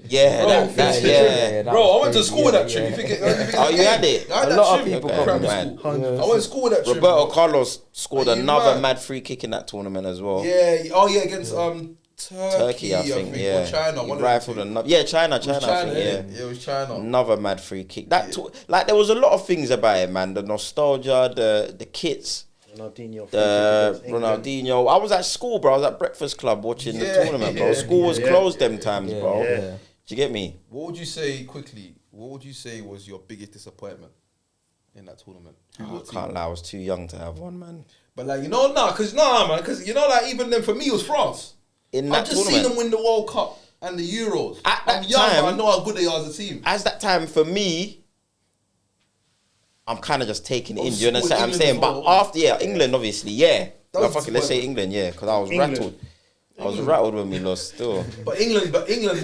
D: Yeah,
A: Bro,
D: that,
A: yeah.
D: yeah.
C: that
A: Bro,
C: was
A: I went to
C: crazy,
A: school with that
C: yeah,
A: trim.
C: yeah.
A: You think it,
D: Oh, you had it?
A: I had
C: A
A: that
C: lot of
A: trim.
C: people
D: Okay,
C: come
A: Primary
D: man.
A: school.
B: 100%.
A: I went to school with that trim.
D: Roberto
A: bro.
D: Carlos scored
A: Are you
D: another
A: mad?
D: mad free kick in that tournament as well.
A: Yeah, oh yeah, against
D: Turkey, I think, yeah.
A: or China.
D: He
A: one of
D: rifled
A: the two.
D: another. Yeah, China,
A: It was
D: I
A: China,
D: think,
A: innit?
D: yeah.
A: Yeah, it was China.
D: Another mad free kick. Like there was a lot of things about it, man. The nostalgia, the kits,
B: Ronaldinho.
D: the
B: against England.
D: Ronaldinho. I was at school, bro. I was at Breakfast Club watching the
A: Yeah,
D: tournament, bro.
B: yeah,
D: School was
B: yeah,
D: closed them times,
C: Yeah,
D: bro.
B: yeah.
D: Do you get me?
A: What would you say quickly? What would you say was your biggest disappointment in that tournament? Who
D: I
A: your team?
D: can't lie. I was too young to have one, man.
A: But like you know, because you know, like even then for me it was France.
D: In
A: I've
D: that
A: just seen
D: tournament,
A: them win the World Cup and the Euros.
D: At
A: I'm
D: that
A: young,
D: time-
A: but I know how good they are as a team.
D: as that time for me, I'm kind of just taking it in. Do
A: Obviously,
D: you understand what I'm
A: England
D: saying?
A: as
D: But
A: well.
D: after, England, obviously, yeah.
A: That
D: Well,
A: was
D: fuck it, let's say
A: disappointing.
D: England, yeah, because I was
B: England.
D: rattled. I was rattled when we lost still.
A: But England,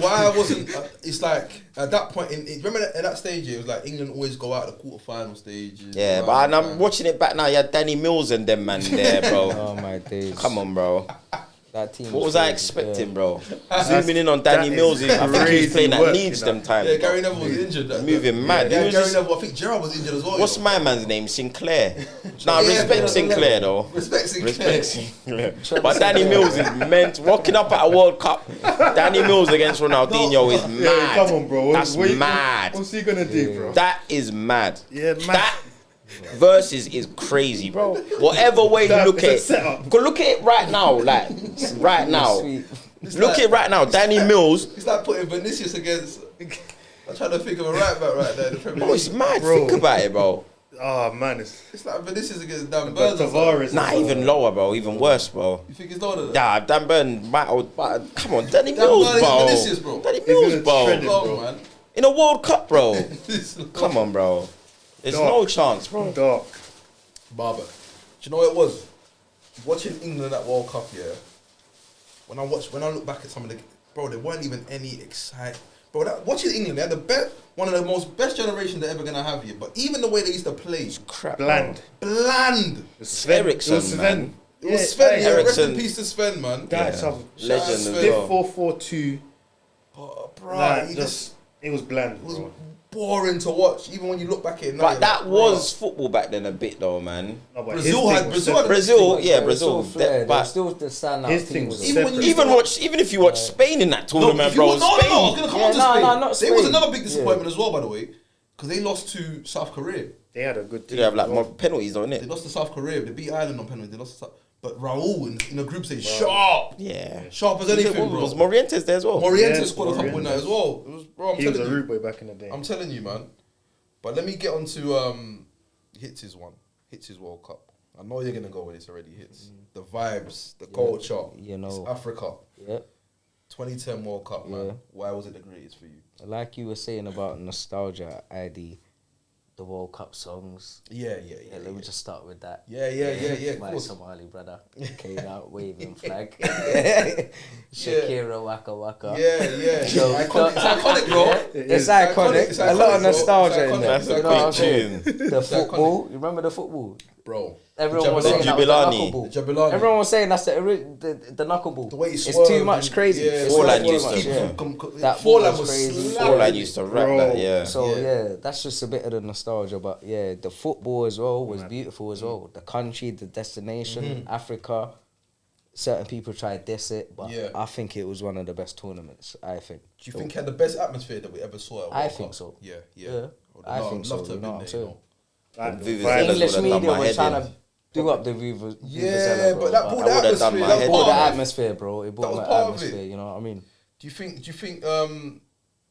A: why wasn't? It's like at that point, remember at that stage, it was like England always go out the quarterfinal stages.
D: Yeah, but I'm watching it back now. You had Danny Mills and them man there, bro.
C: Oh my days.
D: Come on, bro.
C: That team.
D: What was I
C: crazy,
D: expecting,
C: yeah.
D: bro? Zooming in on Danny Mills, I think he was
B: crazy
D: playing at
B: work,
D: Leeds
B: you know.
D: them time.
A: Yeah, Gary Neville was injured.
D: Moving mad.
A: Yeah,
D: Who was
A: Gary
D: this-
A: Neville. I think Gerrard was injured as well.
D: What's
A: you know.
D: my man's name? Sinclair. Nah,
A: Yeah,
D: respect
A: but-
D: Sinclair though.
A: Respect Sinclair.
D: Respect Sinclair. But Danny Mills is meant rocking up at a World Cup. Danny Mills against Ronaldinho is mad.
B: Yeah, come on, bro.
D: That's mad.
B: What's he gonna do, bro?
D: That is mad.
B: Yeah, mad.
D: That versus is crazy, bro. Whatever way you look
B: It's
D: at
B: a
D: it,
B: setup.
D: go look at it right now, like right now.
C: Sweet.
D: Look at it right now, Danny Mills.
A: It's like putting Vinicius against. I'm trying to think of a right back right there in the Premier
D: Bro,
A: League.
D: it's mad.
B: Bro.
D: Think about it, bro.
B: Oh man,
A: It's like Vinicius against Dan
B: but
A: Burns. or something.
B: Tavares.
D: Nah, even lower, bro. Even worse, bro.
A: You think it's lower than that?
D: Yeah, Dan Burn might. Come on, Danny
A: Dan
D: Mills,
A: Burn is
D: bro.
A: Vinicius, bro.
D: Danny
B: He's
D: Mills,
B: gonna
D: bro.
B: shred it.
A: Long,
B: bro.
A: man.
D: In a World Cup, bro.
A: This-
D: Come on, bro. There's
B: Dog.
D: no chance, bro.
B: Dark.
A: Barber. Do you know what it was? Watching England at World Cup, yeah. When I look back at some of the, bro, there weren't even any exciting. Bro, watching England, they had the best, one of the best generations they're ever gonna have here. But even the way they used to play,
D: Crap.
B: Bland.
A: bland.
B: Sven.
D: Eriksson,
B: It was Sven.
D: man.
A: It was Sven. Yeah, rest
D: Eriksson.
A: in peace to Sven, man.
B: That's
D: Yeah.
B: a
D: Legend as
A: Sven.
B: stiff
D: well.
B: 4-4-2.
A: Bro,
B: Nah,
A: he
B: just it was bland,
A: it was
B: bro.
A: boring to watch. Even when you look back at it now,
D: But
A: you're
D: that
A: like,
D: was football back then a bit, though, man.
B: No, but
A: Brazil
B: his
A: had-
B: thing was
A: Brazil
B: separate.
A: had-
D: Brazil, yeah,
C: They were
D: Brazil.
C: so fair. They
D: But
C: were still the standout
B: His thing
C: team.
B: was
C: though.
A: Even when you
B: separate.
D: even if you watch Spain in that
A: No,
D: tournament,
A: if you
D: bro,
A: want- no, I was
D: Spain.
A: gonna come on to
C: Yeah,
A: Spain.
C: not
A: There was
C: Spain.
A: another big
C: Yeah.
A: disappointment as well, by the way, because they lost to South Korea.
B: They had a good team.
D: They have like
B: as well.
D: more penalties, don't
A: They
D: it?
A: lost to South Korea. They beat Ireland on penalty. They lost to South. But Raul in the group stage, sharp,
D: Yeah.
A: sharp as anything, bro.
D: Was Morientes there as well?
A: Morientes
B: Yeah,
A: scored a couple in that
B: Morientes.
A: as well. It was, bro, I'm
B: He was a
A: telling you.
B: rude boy back in the day.
A: I'm telling you, man. But let me get on to Hits' one. Hits' World Cup. I know you're gonna go with this already. Hits the vibes, the culture.
C: you know.
A: It's Africa.
C: Yeah.
A: 2010 World Cup, man.
C: Yeah.
A: Why was it the greatest for you?
C: Like you were saying about nostalgia, ID, the World Cup songs.
A: Yeah.
C: Yeah, let me just start with that.
A: Yeah. Of
C: My
A: course.
C: Somali brother came out waving flag. Shakira Waka Waka.
A: Yeah.
C: So,
A: Iconic. It's iconic, bro.
C: Yeah, it's iconic.
A: It's
C: A lot of
A: iconic, bro.
C: nostalgia
A: It's
C: in there.
A: iconic.
D: That's a
C: You know what I'm
D: big
C: saying?
D: tune.
C: The football. You remember the football?
A: Bro.
C: Everyone was
A: The
C: saying that was the
D: Jubilani.
C: knuckleball.
A: The Jubilani.
C: Everyone was saying that's the knuckleball.
A: The way he
C: it's
A: swerved
C: too much
A: and-
C: crazy.
A: Yeah,
C: It's
D: Forlan
C: too
D: used
C: much,
D: to-
C: yeah. That
A: Forlan
C: ball was
A: was
C: crazy.
A: slapping.
D: All I used to rap
B: Bro.
D: that, yeah.
C: So
A: Yeah.
C: yeah, that's just a bit of the nostalgia. But yeah, the football as well was beautiful as well. The country, the destination, Africa. Certain people try to diss it, but
A: Yeah.
C: I think it was one of the best tournaments. I think.
A: Do you think it had the best atmosphere that we ever saw at a
C: I
A: World
C: think
A: Cup?
C: so.
A: Yeah.
C: Yeah.
A: I'd
C: I
A: love-
C: think
A: I'd
C: so,
A: love to
C: you
A: have
C: know
A: been
C: what I'm
A: there, you
C: saying?
A: know.
B: Like,
D: Vivi's
B: the
D: Zealand
B: vibes-
C: English
D: would've done
C: media
D: my
C: was
D: head
C: trying
D: in.
C: to do up the Viva.
A: Yeah, but that brought
D: I
A: the
D: would've done
A: atmosphere.
D: my
A: That
D: head
C: brought the
D: in.
C: atmosphere, bro. It brought
A: was
C: the
A: part of
C: atmosphere.
A: it.
C: You know what I mean?
A: Do you think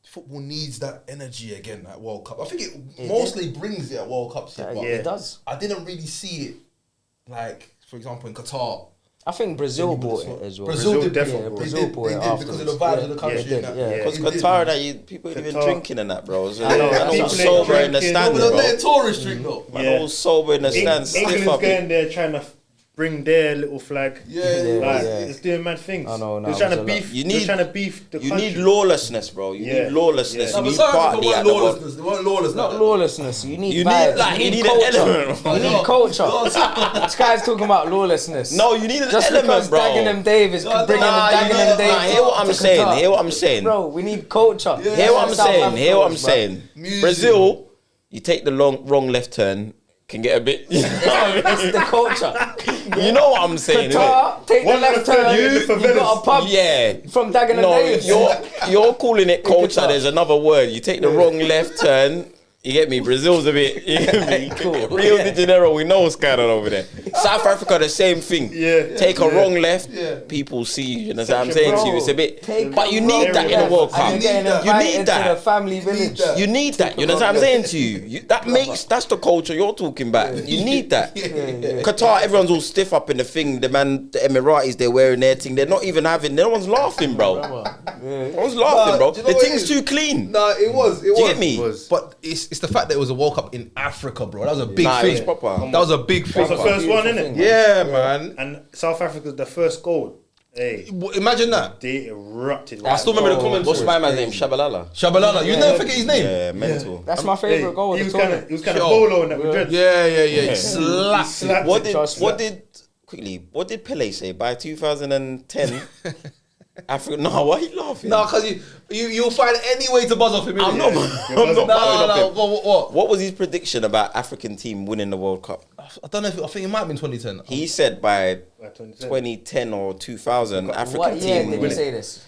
A: football needs that energy again at World Cup? I think it
C: It
A: mostly brings it at World Cups.
C: Yeah,
A: but
C: it does.
A: I didn't really see it, like for example in Qatar.
C: I think Brazil brought it as well.
A: Brazil did
B: definitely
C: yeah,
B: brought it.
C: Brazil brought it
A: They did because of the vibes
C: afterwards.
A: of the country.
C: Yeah,
A: and
C: they
A: that.
C: did, yeah.
D: Because
A: It did,
D: Qatar,
A: man.
D: that people ain't even
B: Qatar.
D: drinking in that, bro. So
B: I know,
D: man, all
B: people ain't
D: sober in the
B: drinking.
D: stand,
A: No, but
D: bro.
A: they're tourist drink though.
D: Man,
B: Yeah.
D: all sober in the stand, stiff
B: England's
D: up.
B: going there trying to bring their little flag.
A: Yeah,
B: Like,
C: yeah.
B: it's doing mad things.
C: I know, no,
B: You're trying
C: it
B: to
C: was a lot.
B: beef.
D: You
B: You're
D: need-
B: trying to beef the
D: You
B: country.
D: need lawlessness, bro. You
B: Yeah.
D: need lawlessness.
B: Yeah.
A: No,
D: You
A: but
D: need
A: South Africa
D: party
A: weren't
D: at the World.
A: lawlessness. They weren't lawless.
C: Not
A: like
C: lawlessness. You need
D: You
C: vibes.
D: need, like, you need an
C: culture.
D: element.
C: You need culture. This guy's talking about lawlessness.
D: No, you need an
C: Just
D: element,
C: because
D: bro.
C: Dagenham Dave is
A: No,
C: bringing
A: nah,
C: Dagenham
A: you
C: Dave.
A: know-
D: Nah, hear what I'm
C: to
D: saying.
C: Qatar.
D: Hear what I'm saying.
C: Bro, we need culture.
A: Yeah.
D: Hear what I'm
C: South
D: saying. Hear what I'm
C: Africa, bro.
D: saying.
A: Music.
D: Brazil, you take the wrong left turn, can get a bit. You know what I mean?
C: It's the culture.
D: You know what I'm saying, innit?
C: Qatar, take the
B: One
C: left
B: left turn,
C: turn.
B: you in the
C: You got a
B: favelas.
C: pub
D: Yeah.
C: from Dagenham
D: No,
C: Dave.
D: you're calling it culture.
C: Qatar.
D: There's another word. You take the wrong left turn. You get me? Brazil's a bit. You get me?
C: Cool.
D: Rio de Janeiro, we know what's going on over there. South Africa, the same thing.
B: Yeah.
D: Take a wrong left,
A: Yeah.
D: people see you. You know what I'm saying to you? It's a bit.
C: Take
D: But
C: a
D: you need
C: wrong
D: that in a
C: left.
D: World
C: And
D: Cup.
C: you're getting
A: You need
C: invited
D: that.
C: to the family village.
A: that.
D: You need that. You know what I'm saying to you? That's the culture you're talking about. You need that. Qatar, everyone's all stiff up in the thing. The Emiratis, they're wearing their thing. They're not even having. No one's laughing, bro. No one's laughing, bro.
A: do you know
D: The
A: what it
D: thing's
A: is?
D: too clean.
A: No, it was.
D: Do you get me?
A: But it's the fact that it was a World Cup in Africa, bro. That was a big
D: Nah, it
A: thing.
D: was proper.
A: That was a big thing.
B: That's the first one,
C: Beautiful
B: innit?
C: thing.
A: Yeah, man.
B: And South Africa's the first goal Hey,
A: Imagine that.
B: they erupted.
A: I still remember the comments.
D: What's my man's name? Shabalala.
A: Shabalala. You never forget his name.
D: Yeah, mental.
C: That's my favorite goal.
B: He
C: of
B: was
C: the
B: kind of
C: tournament.
B: he was kind of
A: Yo.
B: bolo in that Madrid.
A: Yeah. He slapped it.
B: Slapped
D: What
B: it.
D: did
C: Trust
D: what
C: me.
D: did quickly? What did Pele say by 2010? Africa. No, why are you laughing?
A: No, because you'll find any way to buzz off him.
D: I'm
A: innit?
D: not.
A: Yeah.
D: I'm not.
A: No,
D: buzzing off him.
A: what?
D: What was his prediction about African team winning the World Cup?
A: I don't know if I think it might have been 2010.
D: He said by
B: By 2010.
D: 2010 or 2000, African
C: What year
D: team
C: did you
D: winning.
C: say this?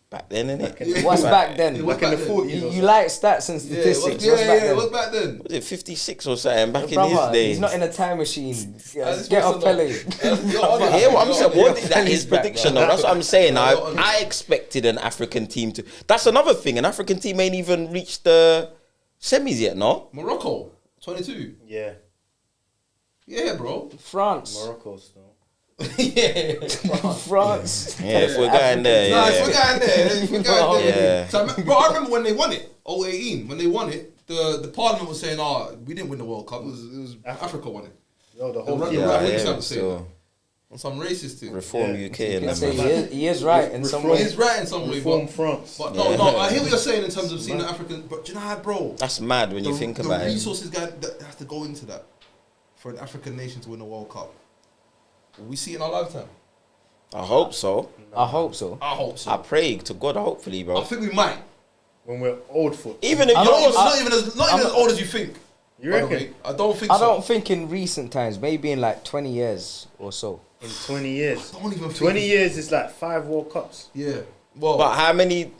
D: Back then, innit?
C: What's back then?
B: Back in the
A: then?
B: 40s.
C: You like stats and statistics. What's back then?
A: What's back then?
D: Was it 56 or something back in his
C: Brother,
D: days?
C: he's not in a time machine.
A: this
C: Get
A: was
C: off
A: a-
C: Pele.
D: Yeah, what I'm saying, what did that his
C: He's back,
D: prediction?
C: bro.
D: Though, that's what I'm saying.
A: Yeah,
D: I expected an African team to. That's another thing. An African team ain't even reached the semis yet. No,
A: Morocco, 22.
B: Yeah,
A: Yeah, bro.
C: France.
B: Morocco still.
A: Yeah.
C: France.
D: yeah, if we're going there,
A: Nah, if
D: yeah.
A: we're going there, if we're going there.
D: Yeah.
A: So, I remember when they won it, 018, when they won it, the parliament was saying, we didn't win the World Cup, it was Africa won it.
B: Yo, the
A: The
B: whole
A: right
B: team.
A: wing
D: yeah,
A: side was saying
D: so-
A: that. On some racist thing.
D: Reform
B: Yeah.
D: UK
C: You
D: and
C: can
D: them.
C: say
D: man.
C: he is right in some
B: Reform-
C: way.
A: He's right in some way,
B: Reform
A: but,
B: France.
A: but no, I hear what you're saying in terms of seeing the African, but do you know how, bro?
D: That's mad when you think about
A: the
D: it.
A: resources that have to go into that for an African nation to win a World Cup. Will we see it in our lifetime?
D: I hope so.
C: I hope so.
A: I hope so.
D: I pray to God, hopefully,
A: I
D: bro.
A: think we might.
B: When we're old foot.
D: Even if
C: I
D: you know
C: don't-
D: what,
A: Not even as old as you think.
B: You
A: by the
B: reckon?
A: way. I don't think
C: I
A: so.
C: don't think in recent times, maybe in like 20 years or so.
B: In 20 years.
A: I don't even think
B: 20 years is like 5 World Cups.
A: Yeah. Well,
D: but how many?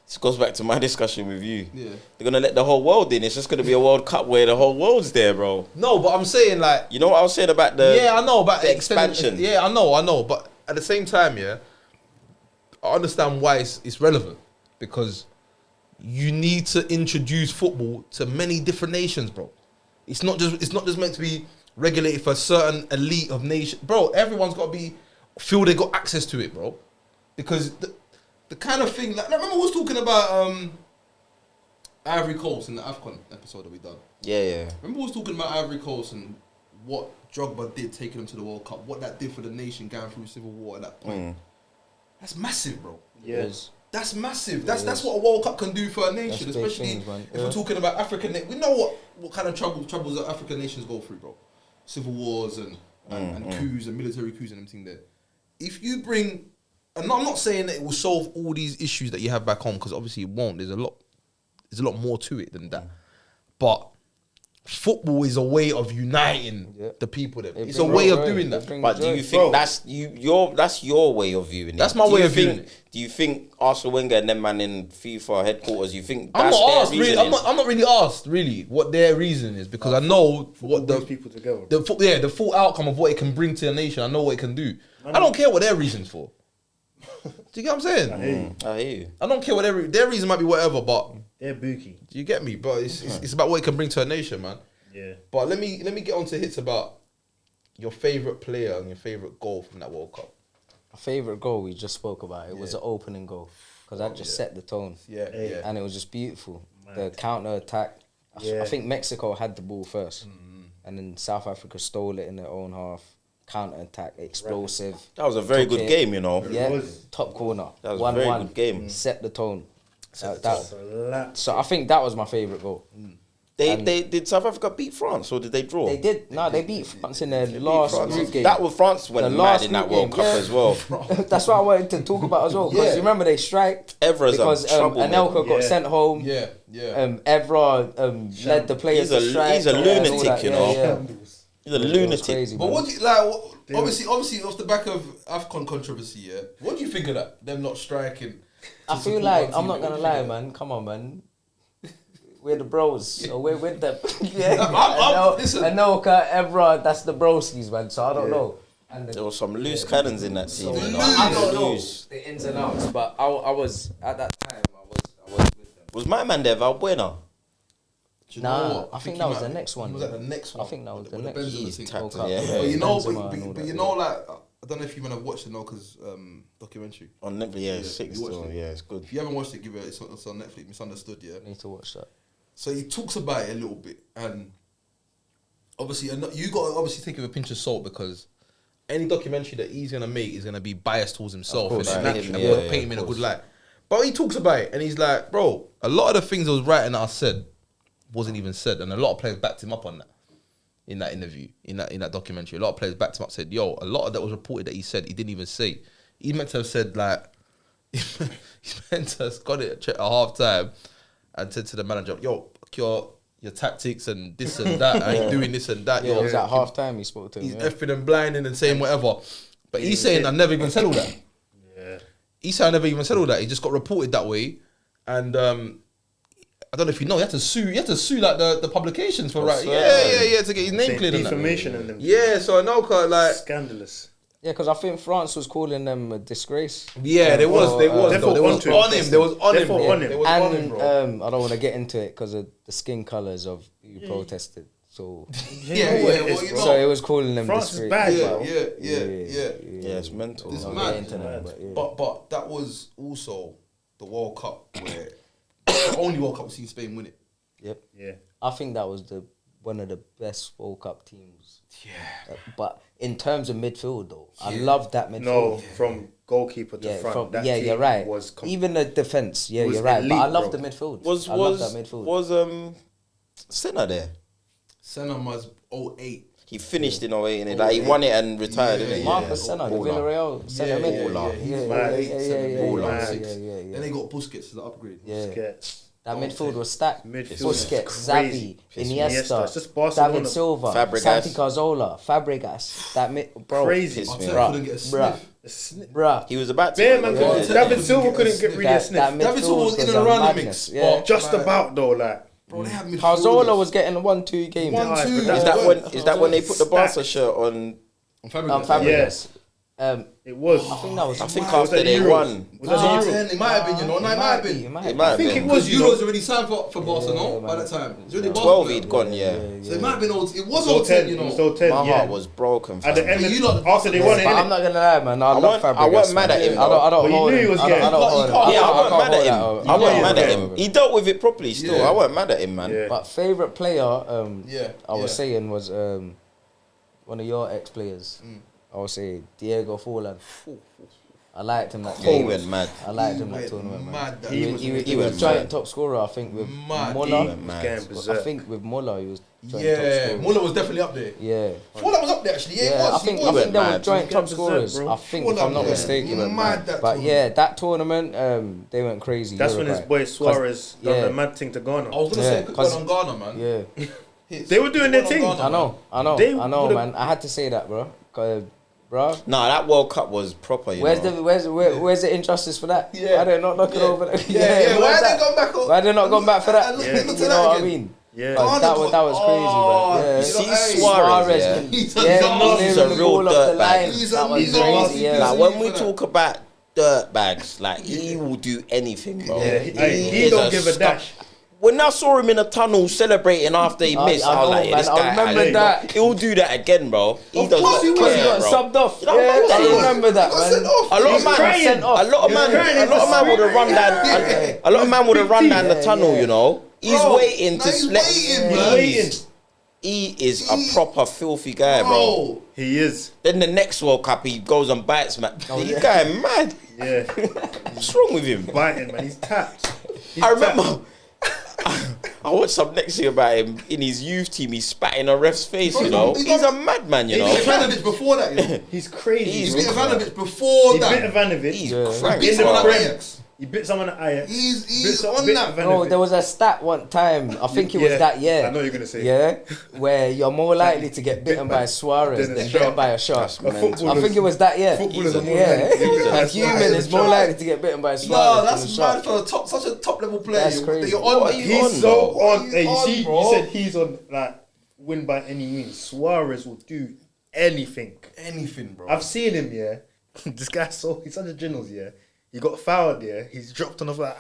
D: This goes back to my discussion with you.
A: yeah.
D: They're gonna let the whole world in. It's just gonna be a World Cup where the whole world's there, bro.
A: No, but I'm saying like,
D: You know what I was saying about the?
A: yeah, I know about
D: the
A: extended-
D: expansion.
A: Yeah, I know. But at the same time, yeah, I understand why it's relevant because you need to introduce football to many different nations, bro. It's not just meant to be regulated for a certain elite of nations, bro. Everyone's got to feel they got access to it, bro. Because the kind of thing, like, remember we was talking about Ivory Coast in the AFCON episode that we done.
D: Yeah.
A: Remember we was talking about Ivory Coast and what Drogba did taking them to the World Cup, what that did for the nation going through civil war at that point. That's massive, bro.
B: Yeah.
A: That's massive. That's what a World Cup can do for a nation,
C: That's big
A: especially
C: things, man.
A: if we're talking about African. We know what kind of troubles that African nations go through, bro. Civil wars and coups and military coups and everything there. If you bring, and I'm not saying that it will solve all these issues that you have back home, because obviously it won't. There's a lot more to it than that. But football is a way of uniting the people. There, it's a
C: brings
A: way of
C: joy.
A: doing
C: It
A: that.
C: brings
D: But do
C: joy.
D: you think that's your way of viewing it?
A: That's my
D: Do
A: way
D: you
A: of viewing
D: think-
A: it.
D: Do you think Arsene Wenger and them man in FIFA headquarters? You think
A: I'm
D: that's
A: not
D: their
A: asked really.
D: reasoning?
A: I'm not really asked really what their reason is because I know what
B: Brings people together.
A: the full outcome of what it can bring to a nation. I know what it can do. I don't care what their reasons for. Do you get what I'm saying?
D: I hear you.
A: I don't care what their reason might be whatever, but
B: They're bookie.
A: do you get me? But it's about what it can bring to a nation, man.
B: Yeah.
A: But let me get on to hits about your favorite player and your favorite goal from that World Cup.
C: My favourite goal we just spoke about, it was the opening goal. Because that just set the tone.
A: Yeah,
B: Hey.
C: And it was just beautiful. The counter attack.
B: Yeah.
C: I think Mexico had the ball first. And then South Africa stole it in their own half. Counter attack, explosive.
D: That was a very
C: Took
D: good
C: it.
D: game, you know.
C: Yeah,
B: was.
C: top corner.
D: That was a very
C: 1-1.
D: good game.
C: Set the tone.
B: Slap.
C: So I think that was my favourite goal.
D: They did South Africa beat France or did they draw?
C: They did. No, they beat France in their last
D: France.
C: group game.
D: That was France went
C: The
D: mad
C: last
D: in that
C: group
D: World
C: game,
D: Cup
C: yeah.
D: as well.
C: That's what I wanted to talk about as well. Because you remember they striked
D: Evra's
C: because
D: a troublemaker.
C: Anelka got
B: Yeah.
C: sent home.
A: Yeah.
C: Evra led the players
D: He's
C: to
D: a-
C: strike.
D: he's a
C: and all
D: lunatic,
C: that.
D: you know.
C: Yeah.
D: He's a
C: It was
D: lunatic.
C: crazy,
A: But
C: man.
A: what do you like? Obviously, off the back of AFCON controversy, yeah. What do you think of that? Them not striking.
C: I
A: to
C: feel
A: support
C: like
A: one
C: I'm not
A: team.
C: gonna
A: What do you
C: lie,
A: think of
C: man. Come on, man. We're the bros, so we're with them.
A: Listen.
C: Anelka, Evra, that's the broskies, man. So I don't know. And
D: There were some loose cannons in that team. you know.
C: I don't know
D: Loose.
C: the ins and outs, but I was at that time. I was with them.
D: Was my man there, Valbuena?
A: Do you know
C: Nah,
A: what?
C: I think
A: he
C: that was
A: might-
C: the next one.
A: Was that the next one?
C: I think that was the
A: When
C: next
A: Benzema
C: one.
A: thing.
D: tapped
C: World
D: it,
C: Cup.
D: yeah.
A: But you know,
C: Benzema and all
A: but
C: that,
A: you know, like I don't know if you want to watch the No Cause documentary.
D: On Netflix, yeah,
A: Yeah,
D: 6
A: you watched
D: still.
A: it.
D: Yeah, it's good.
A: If you haven't watched it, give it. It's on Netflix. Misunderstood, yeah.
C: Need to watch that.
A: So he talks about it a little bit, and obviously, you got to obviously take it with a pinch of salt because any documentary that he's gonna make is gonna be biased towards himself,
C: course,
A: and
D: right.
A: and
D: Yeah,
A: wanna
D: yeah,
A: paint him in a
D: of
A: good
D: course.
A: light. But he talks about it, and he's like, bro, a lot of the things I was writing that I said wasn't even said, and a lot of players backed him up on that. In that interview, in that documentary, a lot of players backed him up, said, yo, a lot of that was reported that he said he didn't even say. He meant to have said, like, he meant to have got it at half time and said to the manager, yo, your tactics and this and that, and you doing this and that.
C: Yeah,
A: yo,
C: it was at half time he spoke to him.
A: he's
C: Yeah.
A: effing and blinding and saying whatever. But he's saying, I never even said all that.
B: Yeah.
A: He said, I never even said all that. He just got reported that way. And I don't know if you know, he had to sue like the publications for right. Yeah, to get his name
B: Saying
A: cleared and that.
B: defamation and them.
A: Yeah, so I know, cause like,
B: Scandalous.
C: Yeah, because I think France was calling them a disgrace.
A: yeah, there was
B: They're
A: on him. There was on him. There was on him,
C: And
A: bro.
C: I don't want to get into it because of the skin colours of who protested. So
A: Yeah,
B: well,
A: well, you know.
C: so it was calling them
B: France is
C: disgrace.
B: bad,
A: Yeah,
B: bro.
A: yeah.
D: Yeah, it's mental.
A: It's
C: I'll
A: mad.
C: get into that, but yeah.
A: But that was also the World Cup where the only World Cup we've seen Spain win it.
C: Yep.
B: Yeah.
C: I think that was one of the best World Cup teams. Yeah. But in terms of midfield, though, I loved that midfield.
B: No, from goalkeeper to
C: Yeah,
B: front. That team
C: you're right.
B: Was
C: Even the defense, yeah,
B: was
C: you're right. But I
B: elite,
C: love
B: bro.
C: the midfield.
D: Was
C: I love that midfield.
D: Senna there?
A: Senna was 08.
D: He finished in 08 and like he won it and retired, didn't he?
C: Marcus Senna, the
D: Baller.
C: Villarreal centre mid.
A: yeah,
C: Yeah,
A: he's
C: yeah,
B: mad.
C: yeah, yeah,
B: Baller.
C: yeah,
A: Six.
C: yeah, yeah.
A: Then they got Busquets as the upgrade.
C: Yeah.
B: Busquets.
C: That midfield was stacked.
B: Midfield
C: Busquets,
B: was
C: Xavi,
B: crazy.
C: Iniesta,
B: It's just Barcelona.
C: David Silva,
D: Fabregas.
C: Santi Cazorla, Fabregas. That bro,
B: Crazy.
D: Piss me
A: Arteta
D: off.
A: couldn't get a
C: bruh,
A: sniff.
C: bruh.
D: He was about to.
B: Bear man,
C: Yeah.
B: couldn't- David Silva couldn't get really a
C: That
B: sniff.
A: David Silva was
C: midfield
A: in and
C: a
A: around the
C: madness,
A: mix.
C: yeah.
A: but,
B: Just
A: like,
B: about though, like.
A: Bro, they had midfielders.
C: Cazorla was getting 1-2 games.
A: 1-2.
B: but
D: Is that when they put the
B: Stacked.
D: Barca shirt on?
C: Fabregas.
B: It was.
C: I think that was.
D: I think
A: Was
D: after
B: that
D: they
B: Euros?
D: won.
B: Was that
C: Nah.
B: Euros?
A: It might have been, you know. No, it might have been.
C: It might
D: It
C: have
D: might
C: been.
D: have
B: I think
D: been.
B: it was,
A: Because
B: you know.
A: Euros already signed for Barcelona
C: Yeah,
A: by
C: man.
A: that time. It's already
D: 12
A: Barcelona.
D: he'd gone, yeah.
A: So it might have been old. It was
B: So
A: old 10, you
B: It was
A: know.
B: so 10,
D: My
B: yeah.
D: heart was broken.
B: At the
D: fam.
B: end,
A: But you lot-
B: after they won it,
C: But I'm
B: innit?
C: not gonna lie, man. I love
D: weren't-
C: Fabregas.
D: I weren't mad
C: man.
D: at him,
C: I don't
B: But you
C: hold
B: knew he
C: him.
B: was
C: I
B: getting-
C: don't hold him.
D: Yeah, I
C: can't
D: weren't mad
C: hold
D: at
C: that
D: him.
C: over.
D: I weren't mad at
C: Yeah.
D: him. He dealt with it properly still.
A: Yeah.
D: I weren't mad at him, man.
B: Yeah.
C: But favorite player,
A: Yeah,
C: I was
A: yeah.
C: saying was one of your ex-players. I would say Diego Forlan. I liked him that
D: Yeah, he
C: tournament.
D: went mad.
C: I liked him
A: He
C: that
A: went
C: tournament, man.
A: mad that
C: He
A: day.
C: was
D: he
C: was
D: went
C: joint
D: mad.
C: top scorer, I think, with
A: Mad.
C: Muller.
B: He
D: went
B: was
D: mad.
B: getting
C: I
B: berserk.
C: think with Muller, he was joint top
A: Yeah,
C: scorer.
A: Muller was definitely up there.
C: Yeah.
A: Muller was up there actually. Yeah,
C: Yeah,
A: he was.
C: I think
A: he
C: they
A: was.
C: were
D: mad.
C: joint top
B: He went
C: scorers.
B: berserk, bro.
C: I think, if
A: Full
C: I'm not
A: up,
C: mistaken.
A: yeah. Mad that
C: But
A: tournament.
C: yeah, that tournament, they went crazy.
B: That's when his
C: Uruguay.
B: boy Suarez done
C: yeah.
B: the mad thing to Ghana.
A: I was gonna
C: Yeah,
A: say quick
C: 'cause-
A: one on Ghana, man.
C: Yeah,
A: Hits.
B: They were doing their
A: Quick one on
B: thing.
A: Ghana,
C: I know,
B: They
C: I know,
B: would've-
C: man. I had to say that, bro. 'Cause, bro,
D: Nah, that World Cup was proper. You
C: where's
D: know?
C: where's the injustice for that?
A: Yeah.
C: Why they not knocking
A: Yeah.
C: over that?
A: Yeah, why
C: where's
A: they
C: that?
A: gone back?
C: Why they not gone back for that?
A: Yeah.
C: You
A: Look
C: know
A: at
C: what
A: that
C: I
A: again.
C: mean?
B: Yeah.
C: But that was crazy, man. Yeah.
A: You
D: see
A: hey,
D: Suarez, yeah?
C: can-
A: He's a
C: yeah,
A: nasty-
D: he's a
C: clearing the
D: real
C: ball off the
D: dirtbag.
C: line.
A: He's
C: That
A: a
C: was
A: nasty
C: crazy. Yeah.
D: Like when we
A: for that.
D: talk about dirt bags, like he will do anything, bro.
B: Yeah, he
D: is
B: don't give a
D: stuck-
B: dash.
D: When I saw him in a tunnel celebrating after he missed,
C: I
D: I was
C: know,
D: like, yeah,
C: man.
D: this
C: I
D: guy,
C: remember
D: hey,
C: that.
D: He'll do that again, bro. He
A: Of
D: does
A: course
D: not
A: he will.
C: Because he
D: care,
C: got
D: bro.
C: subbed off.
D: You know,
C: Yeah,
D: man,
C: I
D: he was-
C: remember that,
A: He got sent
C: man.
A: off.
D: A lot of
C: He got
D: man,
C: sent off.
D: a lot of man would have run down. A lot of man would have run down the
C: Yeah,
D: tunnel.
C: yeah.
D: You know, he's
A: Bro,
D: waiting
A: now
D: to
A: he's
D: let.
A: waiting, man.
D: He is a proper filthy guy, bro.
A: Bro,
B: He is.
D: Then the next World Cup, he goes and bites, man.
C: Oh,
D: This
C: yeah.
D: guy mad.
B: Yeah.
D: What's wrong with him?
B: Biting, man. He's tapped. He's
D: I remember.
B: tapped.
D: I watched some next thing about him in his youth team. He spat in a ref's face,
A: Bro,
D: you know.
A: he's
D: He's
A: not-
D: a madman, you
A: he
D: know.
A: beat Ivanovic before that, you know.
B: He's crazy.
D: He's
A: He
B: bro.
A: beat Ivanovic before
B: He bit
A: that.
B: Ivanovic.
D: He's
C: Yeah.
D: crank,
A: He beat
B: in the
A: someone
D: bro.
A: at
B: Prem.
A: Ajax.
B: He bit someone at Ajax.
A: He's
B: Bit
A: on
B: bit
A: that.
B: Ivanovic.
C: Bro, there was a stat one time. I think it was
B: Yeah,
C: that year.
B: I know you're gonna say.
C: Yeah, where you're more likely to get bitten by Suarez
B: Than a
C: than
B: shark.
C: bitten by a shark.
D: That's
B: A
D: mental.
B: footballer-
C: I think it was that year.
B: Footballers are more
C: Yeah,
B: likely to get bitten by
C: a human is more likely to get bitten by a Suarez
A: No,
C: than a
A: that's
C: shark.
A: mad for a top, such a top level player.
C: That's
A: You're-
C: crazy.
A: You're on.
D: What are you
B: He's
D: on,
B: so
D: bro?
B: on.
A: He's
B: Hey, you
A: on,
B: see,
A: bro.
B: you said he's on like win by any means. Suarez will do anything.
A: Anything, bro.
B: I've seen him. Yeah, this guy's he's such a generals. Yeah, he got fouled. Yeah, he's dropped on the floor.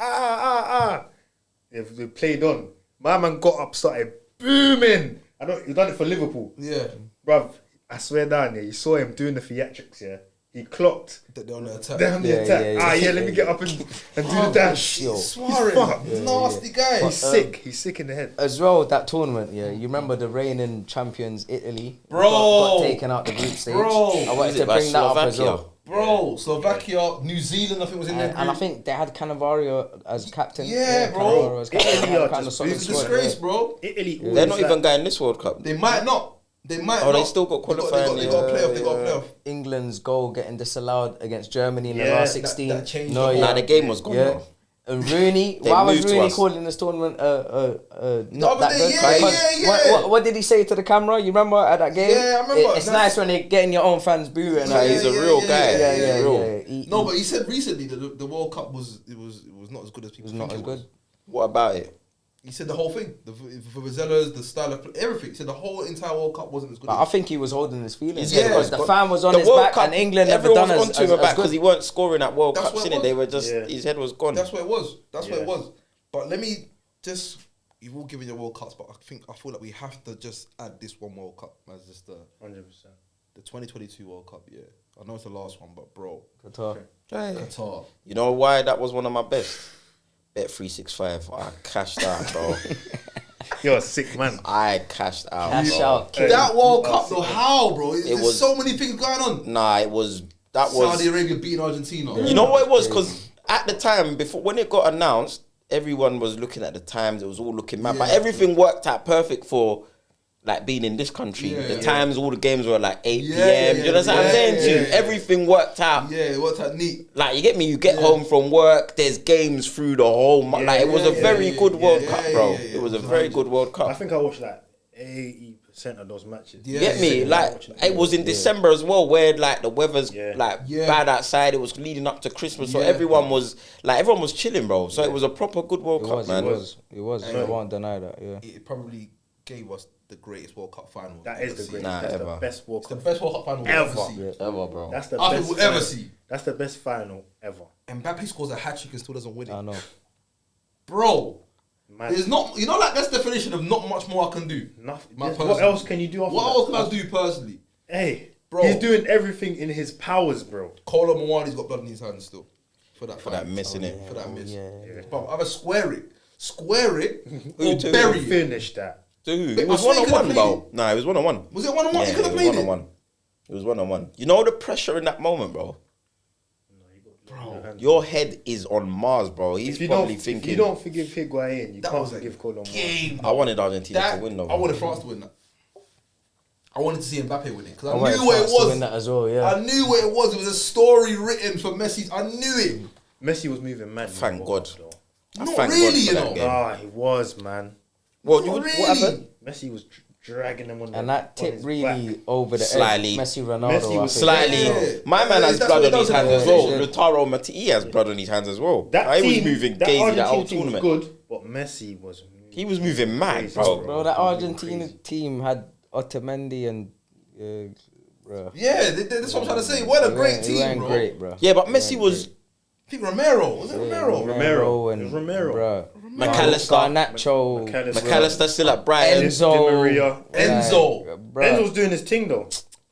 B: They played on. My man got up, started booming. He done it for Liverpool,
A: Yeah.
B: bruv. I swear down. Yeah, you saw him doing the theatrics. Yeah, he clocked.
A: They're on the attack.
B: Damn the attack. Let me get up and do the dash.
C: Yo.
A: Suarez,
B: fucked.
A: nasty guy.
B: He's sick. He's sick in the head.
C: As well, that tournament, you remember the reigning champions, Italy,
A: Bro.
C: got taken out the group stage.
A: Bro.
C: I wanted
D: Is
C: to
D: it by
C: bring that up as
D: Slovakia?
C: well.
A: Bro, Slovakia, New Zealand, I think was in there.
C: And I think they had Cannavaro as captain.
A: Yeah, bro.
C: Cannavaro as captain.
B: Italy
C: They had
B: are
C: kind of
B: just-
C: solid
A: It's a
C: squad,
A: disgrace,
C: yeah.
A: bro.
B: Italy.
D: They're not even going this World Cup.
A: They might not. They might
D: Oh,
A: not.
D: they still got qualifying,
A: They got a playoff. They got a
D: yeah.
A: playoff.
C: England's goal getting disallowed against Germany in the
B: Yeah,
C: last
B: that-
C: 16.
A: that changed
C: no,
A: the
C: yeah.
D: Nah, the game was gone.
C: Yeah.
D: Bro.
C: And Rooney,
D: They
C: why was
D: moved to
C: Rooney
D: us.
C: calling this tournament not
A: other
C: that
A: day,
C: good?
A: yeah,
C: Because
A: yeah.
C: What did he say to the camera? You remember at that game?
A: Yeah, I remember.
C: It's
A: That's-
C: nice when you're getting your own fans boo and
A: Yeah,
D: He's a
A: yeah,
D: real
A: yeah,
D: guy.
A: yeah,
D: He's
A: yeah,
D: real.
A: No, but he said recently that the World Cup was not as good as people
C: was not
A: think
C: as
A: it was.
C: good.
D: What about it?
A: He said the whole thing, the Vuvuzelas, the style of everything. He said the whole entire World Cup wasn't as good.
C: But
A: as
C: I think he was holding his feelings
A: Yeah,
C: because the
D: but
C: fan was on
D: the
C: his
D: World
C: back
D: Cup,
C: and England never
D: everyone
C: done
D: was
C: as,
D: onto him
C: as
D: back because
C: good.
D: he weren't scoring at World
A: That's
D: Cups,
A: what it
D: innit?
A: was.
D: They were just
B: Yeah.
D: his head was gone.
A: That's what it was. That's what it
B: Yeah.
A: was. But let me just. You've all given your World Cups, but I feel like we have to just add this one World Cup as just the
B: 100%.
A: 2022 World Cup. Yeah, I know it's the last one, but bro,
C: Qatar.
A: Qatar.
D: You know why that was one of my best? Bet 365. I cashed out, bro.
B: You're a sick man.
D: I cashed out.
C: Cash
D: bro.
C: out.
B: Hey,
A: That World
B: you
A: Cup
B: are
A: though,
B: sick.
A: how, bro? There's
D: was-
A: so many things going on.
D: Nah, it was. That was.
A: Saudi Arabia beating Argentina.
D: You know what it was? Because at the time, before when it got announced, everyone was looking at the times. It was all looking mad, but
A: Yeah.
D: everything worked out perfect for like being in this country.
A: Yeah,
D: the
A: yeah.
D: times, all the games were like 8
A: Yeah,
D: p.m.
A: yeah,
D: you know what I'm
A: yeah,
D: saying to you?
A: yeah, yeah.
D: Everything worked out.
A: Yeah, it worked out neat.
D: Like you get me, you get
A: Yeah.
D: home from work. There's games through the whole month.
B: Yeah,
D: Like it was a
A: yeah,
D: very
A: yeah,
D: good
A: yeah,
D: World
A: yeah,
D: Cup,
A: yeah,
D: bro.
A: yeah, yeah.
D: It was a very good World
B: I
D: Cup.
B: think I watched like 80% of those matches.
A: Yeah.
D: Get me?
A: Yeah.
D: Like it was in December as well, where like the weather's
B: Yeah.
D: like
A: Yeah.
D: bad outside. It was leading up to Christmas, so
A: Yeah.
D: everyone was chilling, bro. So it was a proper good World
C: It
D: Cup,
C: was,
D: man.
C: it was. I won't deny that, yeah.
A: It probably gave us the greatest World Cup final.
B: That
A: we've
B: is the
A: ever
B: greatest.
A: seen.
D: Nah,
B: That's
D: ever.
B: the best World
A: It's the
B: Cup.
A: best World Cup final we'll
B: Ever.
A: ever see.
D: Ever, bro.
B: That's the
A: I
B: best.
A: think we'll ever
B: final.
A: see.
B: That's the best final ever.
A: Mbappe scores a hat trick and still doesn't win it.
C: I know.
A: Bro,
B: Man,
A: there's not, you know, like that's the definition of not much more I can do.
B: nothing.
A: My
B: What
A: personal-
B: else can you do after
A: What
B: that?
A: else can I do personally?
B: Hey,
A: Bro.
B: he's doing everything in his powers, bro.
A: Kolo Muani's got blood in his hands still. For that
D: For that
A: fight.
D: missing it.
A: For that miss.
C: Yeah.
A: But either square it,
D: Who
A: or
D: to?
A: bury it.
B: Finish that.
D: Dude,
A: But
D: it was
A: I think he
D: 1-on-1,
A: could've
D: bro.
A: played
D: Nah, it was 1-on-1.
A: Was it 1-on-1? He
D: Yeah,
A: could have
D: it was
A: played it.
D: 1-on-1. It was 1-on-1. You know the pressure in that moment, bro. Your head is on Mars, bro. He's
B: If you
D: probably
B: don't,
D: thinking.
B: if you don't forgive Higuain, you
A: That
B: can't
A: was a
B: forgive Colombo.
A: game.
D: I wanted Argentina
A: That,
D: to win, though.
A: I wanted France to win that. I wanted to see Mbappe win it because
C: I
A: I
C: wanted
A: knew what it
C: France to
A: was.
C: win that as well, yeah.
A: I knew what it was. It was a story written for Messi. I knew it.
B: Messi was moving mad.
D: Thank God.
B: Though.
D: I
A: Not
D: thank
A: really,
D: God for
A: you
D: that
A: know.
D: game.
B: Ah, he was, man.
D: Well,
A: Not
D: what
A: really.
D: happened?
B: Messi was dragging him on the
C: And that
B: on
C: tip
B: his
C: really
B: back.
C: over the
D: Slightly.
C: edge. Messi, Ronaldo.
B: Messi
C: I
B: was
C: think.
D: Slightly.
A: Yeah.
D: My man has
A: That's
D: blood
A: what
D: on
A: he
D: his
A: does
D: hands
A: in
D: as well.
A: competition.
D: Lautaro Matti has blood on his hands as well.
B: That
D: he was
B: team,
D: moving
B: that
D: gazy that
B: Argentina
D: whole
B: team was
D: tournament.
B: good, but Messi was.
D: He was moving mad,
B: Crazy,
D: bro.
C: Bro, that
B: Moving
C: Argentina
B: crazy.
C: team had Otamendi and... bro.
A: Yeah, that's what I'm trying to say. What a great team, bro.
C: Great, bro.
D: Yeah, but Messi was
A: I think Romero. Was it Romero?
B: Romero.
C: and
B: It was Romero.
C: Bro.
D: McAllister.
C: Garnacho.
D: McAllister still at Brighton.
C: Enzo.
B: Di Maria.
A: Enzo.
B: Enzo was doing his thing though.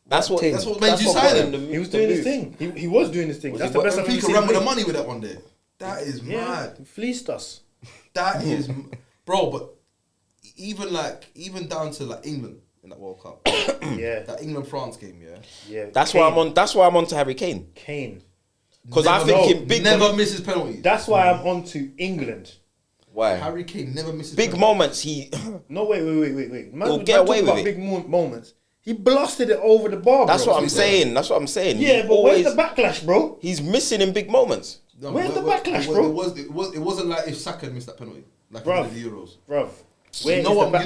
D: That's what
C: That's
A: what made you
D: got
A: sign
D: him
A: him.
D: the-
B: He was
D: the
B: doing his
D: move.
B: thing. He was doing his thing.
D: Was
B: That's
D: he
B: the best I've ever
A: Benfica
B: seen.
A: ran with the
B: him
A: money with that one day. That is
B: play. Yeah,
A: mad.
B: he fleeced us.
A: That is, bro. But even down to like England in that World Cup,
B: Yeah,
A: that England France game, yeah.
B: yeah.
D: That's why I'm on. That's why I'm on to Harry Kane.
B: Kane.
D: Because I
A: Never-
D: think in big
A: never misses penalties.
B: That's why I'm on to England.
D: why
A: Harry Kane never misses
D: big
A: penalties.
D: moments he
B: No, wait. Man,
D: He'll
B: man
D: get away
B: talk
D: with
B: about
D: it.
B: big moments. He blasted it over the bar.
D: That's
B: bro.
D: what I'm saying. That's what I'm saying.
B: Yeah,
D: He
B: but
D: always,
B: where's the backlash, bro?
D: he's missing in big moments.
A: No,
B: Where's the
A: but
B: backlash,
A: it
B: bro?
A: It wasn't like if Saka missed that penalty, like
B: Bruv.
A: in the Euros.
B: Bruv.
A: You know what?
D: I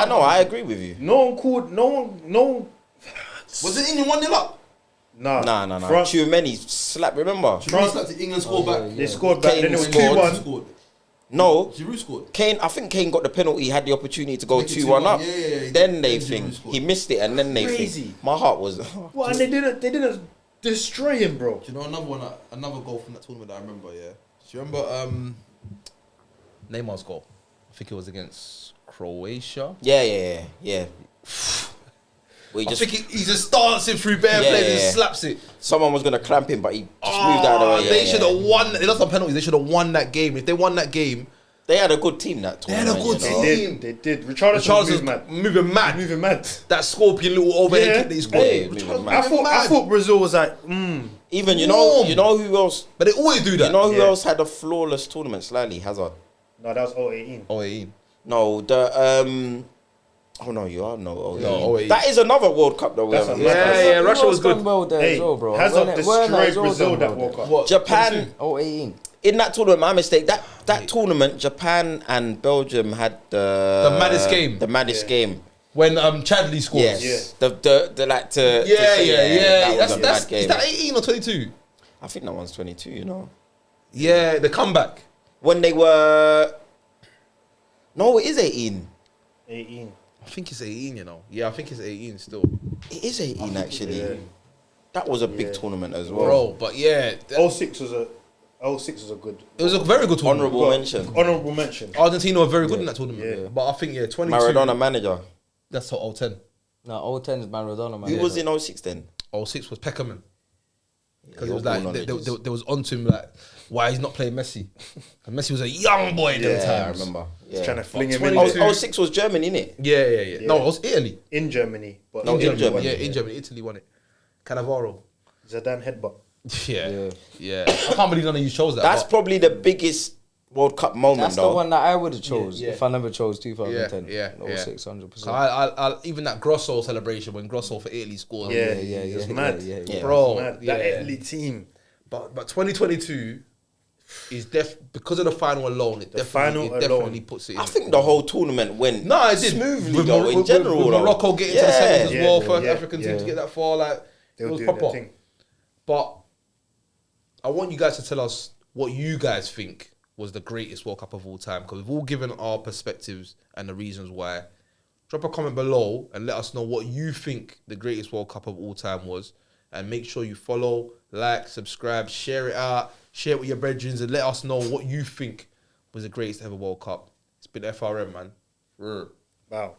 D: know. I agree with you.
B: No one called. No one.
A: Was it England 1-0 up?
B: Nah.
D: Nah.
B: France,
D: Tchouameni slap. Remember?
A: Giroud slapped it, England scored back.
B: they scored back.
D: Kane
B: Then it was
D: scored.
B: 2-1.
A: Scored.
D: No.
A: Giroud scored.
D: Kane. I think Kane got the penalty. He had the opportunity to go
A: Make it
D: 2-1 up.
A: Yeah.
D: Then they
A: Giroud
D: think
A: scored.
D: he missed it, and then they
B: Crazy.
D: think my heart was.
B: Well, and they didn't destroy him, bro.
A: Do you know another one? Another goal from that tournament that I remember. Yeah. Do you remember Neymar's goal? I think it was against Croatia.
D: Yeah. Where he
A: I
D: just
A: think he's just dancing through bare
D: Yeah,
A: players
D: yeah,
A: and
D: yeah.
A: slaps it.
D: someone was gonna clamp him, but he just moved out of the way.
A: They
D: Yeah,
A: should
D: yeah.
A: have won. They lost on penalties. They should have won that game. If they won that game,
D: They had a good team that
A: They had
D: tournament.
A: a good
D: you
A: team.
D: know?
B: They did. Richarlison's moving mad.
A: moving mad.
B: Moving mad.
A: That scorpion little overhead
B: Yeah.
A: kick that he scored.
B: Hey,
A: Richarlison
B: I
A: moving mad.
B: thought Brazil was like,
D: Even you
A: Warm.
D: know who else?
A: But they always do that.
D: You know who
B: Yeah.
D: else had a flawless tournament? Slightly Hazard.
B: no, that was 018.
A: Oh, 18.
D: No, the Oh no, you are no.
A: No, 08.
D: That is another World Cup though.
B: That's
D: we
B: a
D: haven't
B: mad-
D: discussed.
A: Yeah, Russia was good.
C: done well there
B: Hey,
C: as well, bro.
B: Hazard
C: Werner
B: destroyed
C: as well
B: Brazil
C: done
B: that
C: well
B: World
C: there.
B: Cup.
A: What?
D: Japan
C: 18.
D: in that tournament, my mistake. That tournament, Japan and Belgium had the
A: maddest game.
D: The maddest game.
A: When Chadley scores.
D: Yes. The like to.
A: Yeah,
D: to say,
A: yeah.
D: That was a
A: That's
D: bad game.
A: is that 18 or 22?
D: I think that one's 22. You know,
A: Yeah, the comeback.
D: when they were. No, it is 18.
B: 18.
A: I think it's 18, you know. Yeah, I think it's 18 still.
D: It is 18 actually.
B: yeah.
D: That was a big tournament as well.
A: Bro, but yeah.
B: 06 was a good.
A: It was a very good tournament.
D: Honourable mention.
B: Honourable mention.
A: Argentina were very good in that tournament.
B: Yeah.
A: But I think, 22.
D: Maradona manager.
A: That's what 010.
C: No, 010 is Maradona, man.
D: Who was in 06 then?
A: 06 was Peckerman. Because it
D: Your
A: was like,
D: ball
A: they
D: knowledge
A: was onto him like, why he's not playing Messi. And Messi was a young boy at
B: Yeah,
A: the
D: I
A: time.
D: remember.
B: He's
D: Yeah.
B: trying to fling him
A: 22.
B: in.
D: 06 was Germany, innit?
A: Yeah. No, it was Italy.
B: In Germany. But
D: No, in Germany.
A: Yeah, in Germany. Italy won it. Cannavaro.
B: Zidane headbutt.
A: Yeah. I can't believe none of you chose that.
D: That's
A: but-
D: probably the biggest World Cup moment,
C: That's
D: though.
C: the one that I would have chose
A: Yeah.
C: if I never chose 2010.
A: Yeah.
C: 06, 100%.
A: So I even that Grosso celebration when Grosso for Italy scored.
B: Yeah,
C: yeah,
B: it's
C: yeah,
B: mad.
C: yeah.
D: Yeah.
A: Bro,
B: Mad.
A: yeah.
B: That Italy team.
A: But 2022 is because of the final alone. It
B: final
A: definitely
B: alone.
A: puts it.
D: I
A: In.
D: think the whole tournament went
A: No, it did
D: smoothly,
A: with,
D: though, in general.
A: with
D: though.
A: Morocco getting to the semis as
B: Yeah,
A: well,
B: yeah,
A: first
B: yeah,
A: African team to
C: yeah.
A: get that far. Like
B: They
A: it
B: were
A: was
B: doing their
A: proper.
B: thing.
A: But I want you guys to tell us what you guys think was the greatest World Cup of all time, because we've all given our perspectives and the reasons why. Drop a comment below and let us know what you think the greatest World Cup of all time was, and make sure you follow, like, subscribe, share it out, share it with your brethren, and let us know what you think was the greatest ever World Cup. It's been FRM, man.
B: Wow.